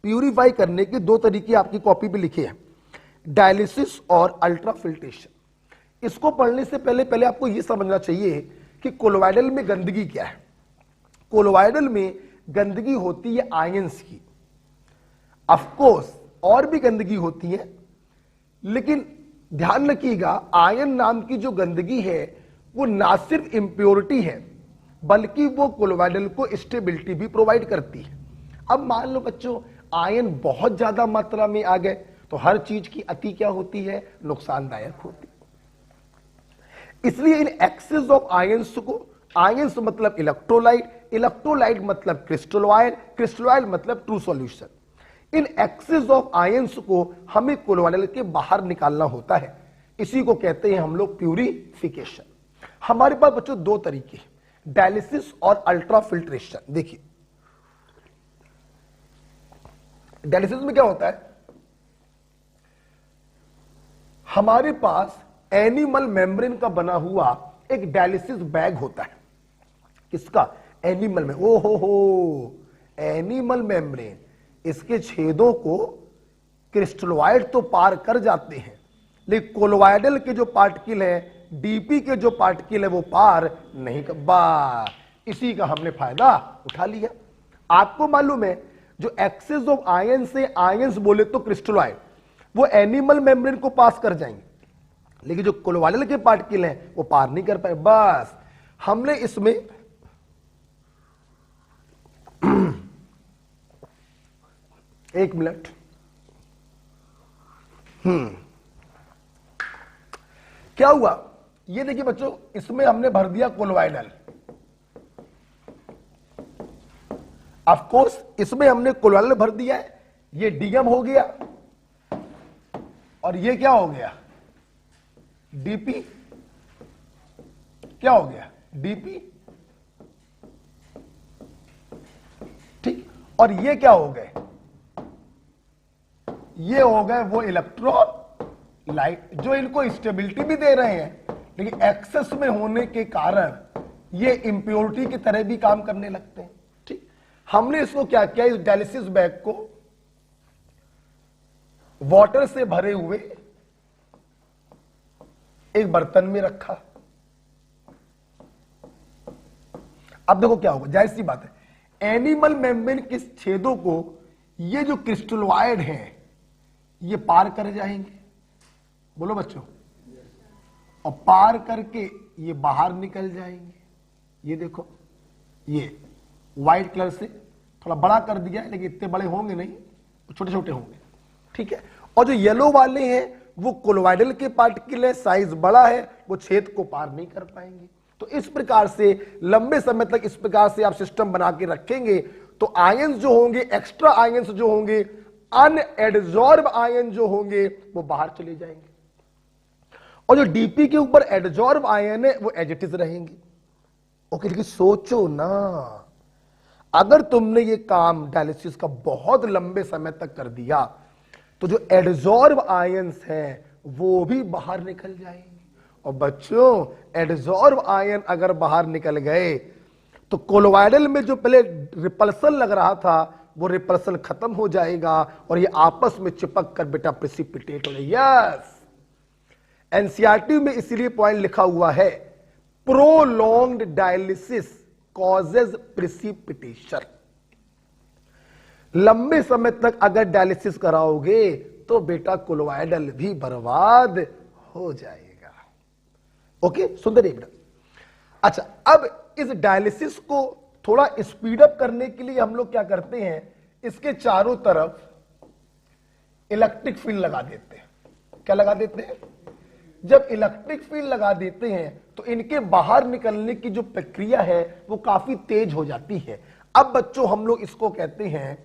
प्यूरिफाई करने के 2 तरीके आपकी कॉपी पे लिखे हैं, डायलिसिस और अल्ट्राफिल्ट्रेशन। इसको पढ़ने से पहले आपको यह समझना चाहिए कि कोलोवाइडल में गंदगी क्या है। कोलोवाइडल में गंदगी होती है आयंस की। ऑफ कोर्स और भी गंदगी होती है, लेकिन ध्यान रखिएगा आयन नाम की जो गंदगी है वो ना सिर्फ इंप्योरिटी है बल्कि वो कोलोवाइडल को स्टेबिलिटी भी प्रोवाइड करती है। अब मान लो बच्चों आयन बहुत ज्यादा मात्रा में आ गए तो हर चीज की अति क्या होती है? नुकसानदायक होती है। इसलिए इन एक्सेस ऑफ आयंस को, आयंस मतलब इलेक्ट्रोलाइट, इलेक्ट्रोलाइट मतलब क्रिस्टलोइड, क्रिस्टलोइड मतलब true solution. In excess of ions को हमें कोलोवाइडल के बाहर निकालना होता है। इसी को कहते हैं हम लोग प्यूरिफिकेशन। हमारे पास बच्चों 2 तरीके हैं, डायलिसिस और अल्ट्राफिल्ट्रेशन। देखिए, डायलिसिस में क्या होता है? हमारे पास एनिमल मेम्ब्रेन का बना हुआ एक डायलिसिस बैग होता है। किसका? एनिमल में। ओ हो, एनिमल मेम्ब्रेन। इसके छेदों को क्रिस्टलोइड तो पार कर जाते हैं, लेकिन कोलोवाइडल के जो पार्टिकल है, डीपी के जो पार्टिकल है वो पार नहीं कर। इसी का हमने फायदा उठा लिया। आपको मालूम है जो एक्सेस ऑफ आयन से, आयंस बोले तो क्रिस्टलोइड, वो एनिमल मेम्ब्रेन को पास कर जाएंगे, लेकिन जो कोलोवाइडल के पार्टिकल हैं वो पार नहीं कर पाए। बस हमने इसमें एक मिनट, क्या हुआ? ये देखिए बच्चों, इसमें हमने भर दिया कोलोवाइडल। ऑफ कोर्स इसमें हमने कोलोवाइडल भर दिया है, ये डीएम हो गया और ये क्या हो गया? डीपी। क्या हो गया? डीपी। ठीक, और ये क्या हो गए? ये हो गए वो इलेक्ट्रोलाइट जो इनको स्टेबिलिटी भी दे रहे हैं, लेकिन एक्सेस में होने के कारण ये इंप्योरिटी की तरह भी काम करने लगते हैं। ठीक, हमने इसको क्या किया? इस डायलिसिस बैग को वाटर से भरे हुए एक बर्तन में रखा। अब देखो क्या होगा, जाहिर सी बात है एनिमल मेम्ब्रेन के छेदों को ये जो क्रिस्टलोइड हैं ये पार कर जाएंगे। बोलो बच्चों, और पार करके ये बाहर निकल जाएंगे। ये देखो, ये व्हाइट कलर से थोड़ा बड़ा कर दिया है, लेकिन इतने बड़े होंगे नहीं, छोटे छोटे होंगे। ठीक है, और जो येलो वाले हैं वो कोलोवाइडल के पार्टिकल है, साइज बड़ा है, वो छेद को पार नहीं कर पाएंगे। तो इस प्रकार से लंबे समय तक इस प्रकार से आप सिस्टम बना के रखेंगे तो आयंस जो होंगे, एक्स्ट्रा आयंस जो होंगे, अनएडजॉर्ब आयन जो होंगे वो बाहर चले जाएंगे, और जो डीपी के ऊपर एडजॉर्ब आयन है वो एज इट इज रहेंगे। ओके, लेकिन सोचो ना, अगर तुमने ये काम डायलिसिस का बहुत लंबे समय तक कर दिया तो जो एडजॉर्ब आयंस हैं वो भी बाहर निकल जाएंगे। और बच्चों एडजॉर्ब आयन अगर बाहर निकल गए तो कोलोवाइडल में जो पहले रिपल्सन लग रहा था वो रिपल्सन खत्म हो जाएगा और ये आपस में चिपक कर बेटा प्रेसिपिटेट हो जाएगा। यस, एनसीईआरटी में इसीलिए पॉइंट लिखा हुआ है, प्रोलॉन्ग्ड डायलिसिस कॉजेज प्रेसिपिटेशन। लंबे समय तक अगर डायलिसिस कराओगे तो बेटा कोलोइडल भी बर्बाद हो जाएगा। ओके, सुंदर बेटा। अच्छा, अब इस डायलिसिस को थोड़ा स्पीड अप करने के लिए हम लोग क्या करते हैं, इसके चारों तरफ इलेक्ट्रिक फील्ड लगा देते हैं। क्या लगा देते हैं? जब इलेक्ट्रिक फील्ड लगा देते हैं तो इनके बाहर निकलने की जो प्रक्रिया है वो काफी तेज हो जाती है। अब बच्चों हम लोग इसको कहते हैं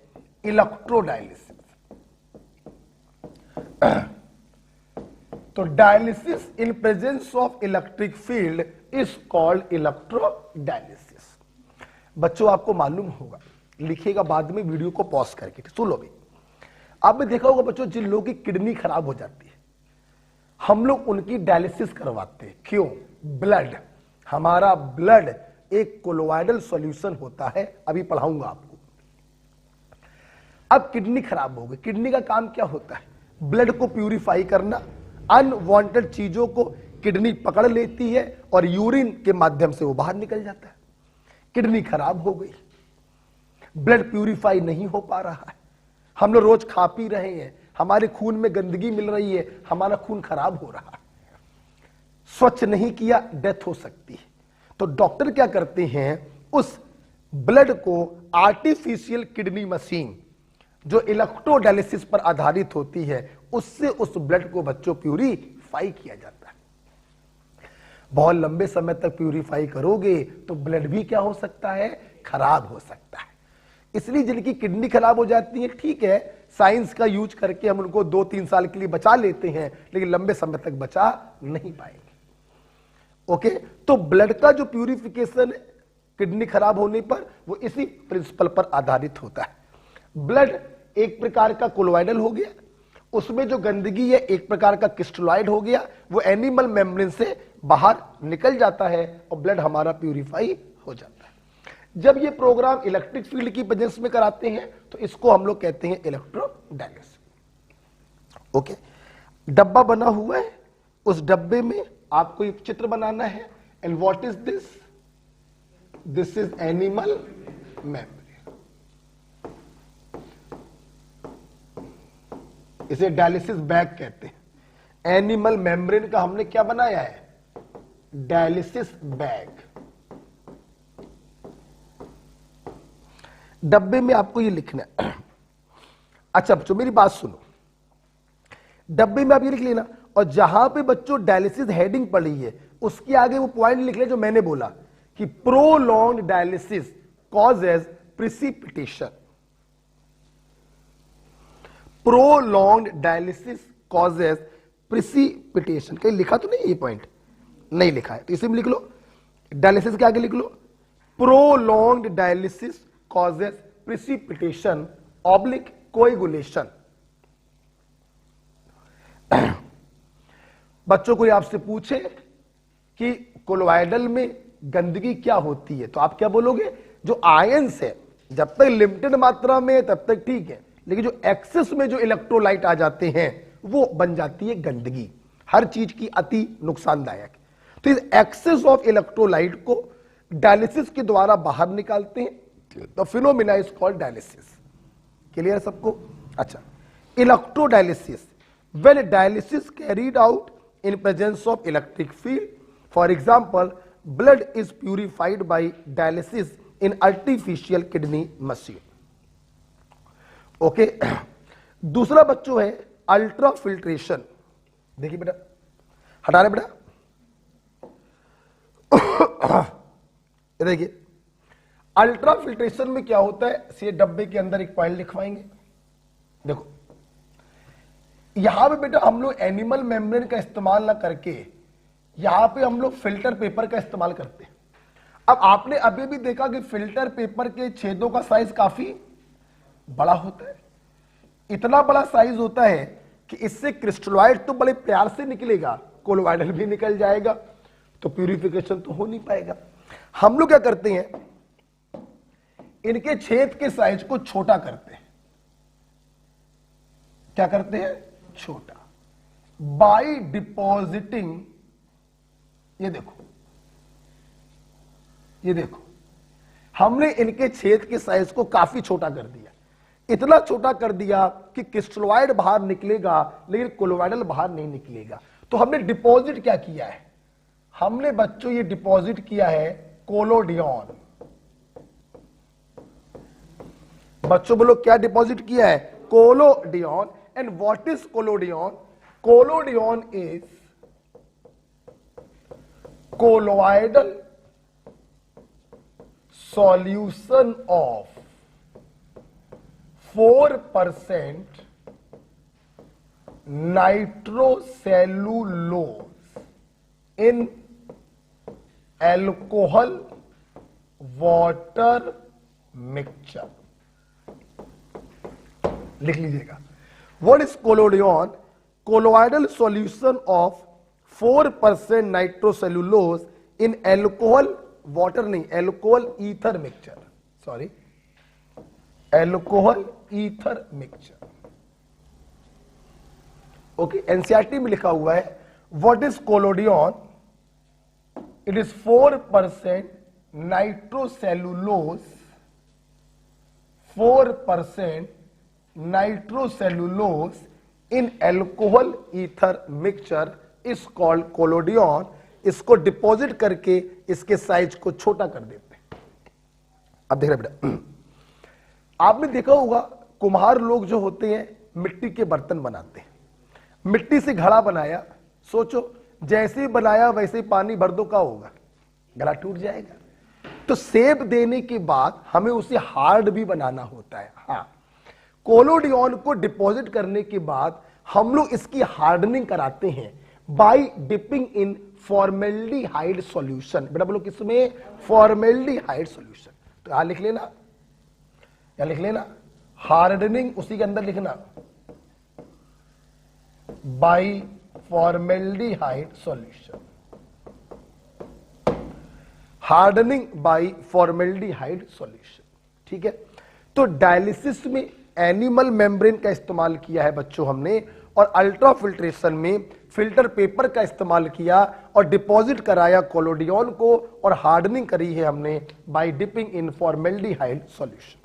इलेक्ट्रोडायलिसिस। तो dialysis in presence of electric field is called electrodialysis. बच्चों आपको मालूम होगा, लिखिएगा बाद में वीडियो को पॉज करके, सुन लो भी। आपने देखा होगा बच्चों, जिन लोगों की किडनी खराब हो जाती है हम लोग उनकी डायलिसिस करवाते हैं। क्यों? ब्लड, हमारा ब्लड एक कोलोइडल सॉल्यूशन होता है, अभी पढ़ाऊंगा आपको। अब किडनी खराब हो गई, किडनी का काम क्या होता है? ब्लड को प्यूरिफाई करना। अनवांटेड चीजों को किडनी पकड़ लेती है और यूरिन के माध्यम से वो बाहर निकल जाता है। किडनी खराब हो गई, ब्लड प्यूरिफाई नहीं हो पा रहा है, हम लोग रोज खा पी रहे हैं, हमारे खून में गंदगी मिल रही है, हमारा खून खराब हो रहा है, स्वच्छ नहीं किया, डेथ हो सकती है। तो डॉक्टर क्या करते हैं, उस ब्लड को आर्टिफिशियल किडनी मशीन जो इलेक्ट्रोडायलिसिस पर आधारित होती है, उससे उस ब्लड को बच्चों प्यूरिफाई किया जाता है। बहुत लंबे समय तक प्यूरिफाई करोगे तो ब्लड भी क्या हो सकता है? खराब हो सकता है। इसलिए जिनकी किडनी खराब हो जाती है, ठीक है, साइंस का यूज करके हम उनको 2-3 साल के लिए बचा लेते हैं, लेकिन लंबे समय तक बचा नहीं पाएंगे। ओके, तो ब्लड का जो प्यूरिफिकेशन है किडनी खराब होने पर, वो इसी प्रिंसिपल पर आधारित होता है। ब्लड एक प्रकार का कोलोइडल हो गया, उसमें जो गंदगी है एक प्रकार का क्रिस्टलॉइड हो गया, वो एनिमल मेम्ब्रेन से बाहर निकल जाता है और ब्लड हमारा प्यूरिफाई हो जाता है। जब ये प्रोग्राम इलेक्ट्रिक फील्ड की प्रेजेंस में कराते हैं तो इसको हम लोग कहते हैं इलेक्ट्रोडायलिसिस। ओके, डब्बा बना हुआ है, उस डब्बे में आपको एक चित्र बनाना है। And what is this? This is animal membrane. इसे डायलिसिस बैग कहते हैं। एनिमल मेम्ब्रेन का हमने क्या बनाया है? Dialysis bag. डब्बे में आपको ये लिखना है। अच्छा बच्चों मेरी बात सुनो, डब्बे में आप ये लिख लेना, और जहां पे बच्चों डायलिसिस हेडिंग पड़ी है उसके आगे वो पॉइंट लिख ले जो मैंने बोला कि prolonged dialysis causes precipitation. Prolonged dialysis causes precipitation. कहीं लिखा तो नहीं ये पॉइंट? नहीं लिखा है, तो इसे में लिख लो, डायलिसिस के आगे लिख लो prolonged dialysis causes precipitation oblique coagulation. बच्चों को आपसे पूछे कि कोलोइडल में गंदगी क्या होती है, तो आप क्या बोलोगे? जो आयंस है जब तक लिमिटेड मात्रा में तब तक ठीक है, लेकिन जो एक्सेस में जो इलेक्ट्रोलाइट आ जाते हैं वो बन जाती है गंदगी। हर चीज की अति नुकसानदायक। तो इस एक्सेस ऑफ इलेक्ट्रोलाइट को डायलिसिस के द्वारा बाहर निकालते हैं। The phenomena is called dialysis. Clear सबको? अच्छा, electrodialysis, when dialysis carried out in presence of electric field. For example, blood is purified by dialysis in artificial kidney machine. Okay, दूसरा बच्चों है अल्ट्रा फिल्ट्रेशन। देखिए बेटा, हटा रहे बेटा, देखिए अल्ट्रा फिल्ट्रेशन में क्या होता है, ये डब्बे के अंदर एक पॉइंट लिखवाएंगे। देखो यहां पे बेटा हम लोग एनिमल मेम्ब्रेन का इस्तेमाल ना करके यहां पे हम लोग फिल्टर पेपर का इस्तेमाल करते हैं। अब आपने अभी भी देखा कि फिल्टर पेपर के छेदों का साइज काफी बड़ा होता है। इतना बड़ा साइज होता है कि इससे क्रिस्टलॉइड तो बड़े प्यार से निकलेगा, कोलोइडल भी निकल जाएगा, तो प्यूरिफिकेशन तो हो नहीं पाएगा। हम लोग क्या करते हैं, इनके छेद के साइज को छोटा करते हैं। क्या करते हैं? छोटा। बाय डिपॉजिटिंग, ये देखो हमने इनके छेद के साइज को काफी छोटा कर दिया। इतना छोटा कर दिया कि क्रिस्टलॉइड बाहर निकलेगा लेकिन कोलोइडल बाहर नहीं निकलेगा। तो हमने डिपॉजिट क्या किया है? हमने बच्चों ये डिपॉजिट किया है कोलोडियन। बच्चों बोलो क्या डिपॉजिट किया है? Collodion. And what is collodion? Collodion is colloidal solution of 4% nitrocellulose in alcohol water mixture। लिख लीजिएगा। What is collodion? Colloidal solution of 4% nitrocellulose in alcohol water नहीं, alcohol ether mixture, sorry alcohol ether mixture. Okay, NCERT में लिखा हुआ है what is collodion? It is 4% nitrocellulose, 4% nitrocellulose in alcohol ether mixture is called collodion. इसको deposit करके इसके size को छोटा कर देते हैं। अब देख रहे बेटा, आपने देखा होगा कुम्हार लोग जो होते हैं मिट्टी के बर्तन बनाते हैं। मिट्टी से घड़ा बनाया, सोचो जैसे ही बनाया वैसे ही पानी भर दो, क्या होगा? घड़ा टूट जाएगा। तो शेप देने के बाद हमें उसे हार्ड भी बनाना होता है। हाँ, कोलोडियन को डिपॉजिट करने के बाद हम लोग इसकी हार्डनिंग कराते हैं by dipping in formaldehyde solution. बेटा बोलो किसमें? Formaldehyde solution. तो यहां लिख लेना, क्या लिख लेना? हार्डनिंग, उसी के अंदर लिखना by formaldehyde solution. Hardening by formaldehyde solution, ठीक है। तो डायलिसिस में एनिमल मेम्ब्रेन का इस्तेमाल किया है बच्चों हमने, और अल्ट्रा फिल्ट्रेशन में फिल्टर पेपर का इस्तेमाल किया और डिपॉजिट कराया कोलोडियन को, और हार्डनिंग करी है हमने by dipping in formaldehyde solution.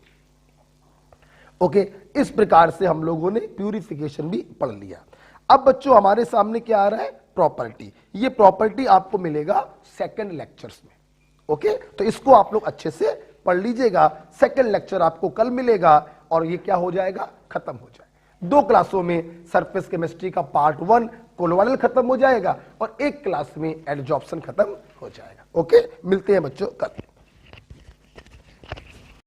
Okay, इस प्रकार से हम लोगों ने प्यूरिफिकेशन भी पढ़ लिया। अब बच्चों हमारे सामने क्या आ रहा है? प्रॉपर्टी। ये प्रॉपर्टी आपको मिलेगा सेकंड लेक्चर्स में। ओके, तो इसको आप लोग अच्छे से पढ़ लीजिएगा। सेकंड लेक्चर आपको कल मिलेगा और ये क्या हो जाएगा? खत्म हो जाएगा। 2 क्लासों में सरफेस केमिस्ट्री का पार्ट 1 कोलोइडल खत्म हो जाएगा और 1 क्लास में एडजॉर्प्शन खत्म हो जाएगा। ओके, मिलते हैं बच्चों कल।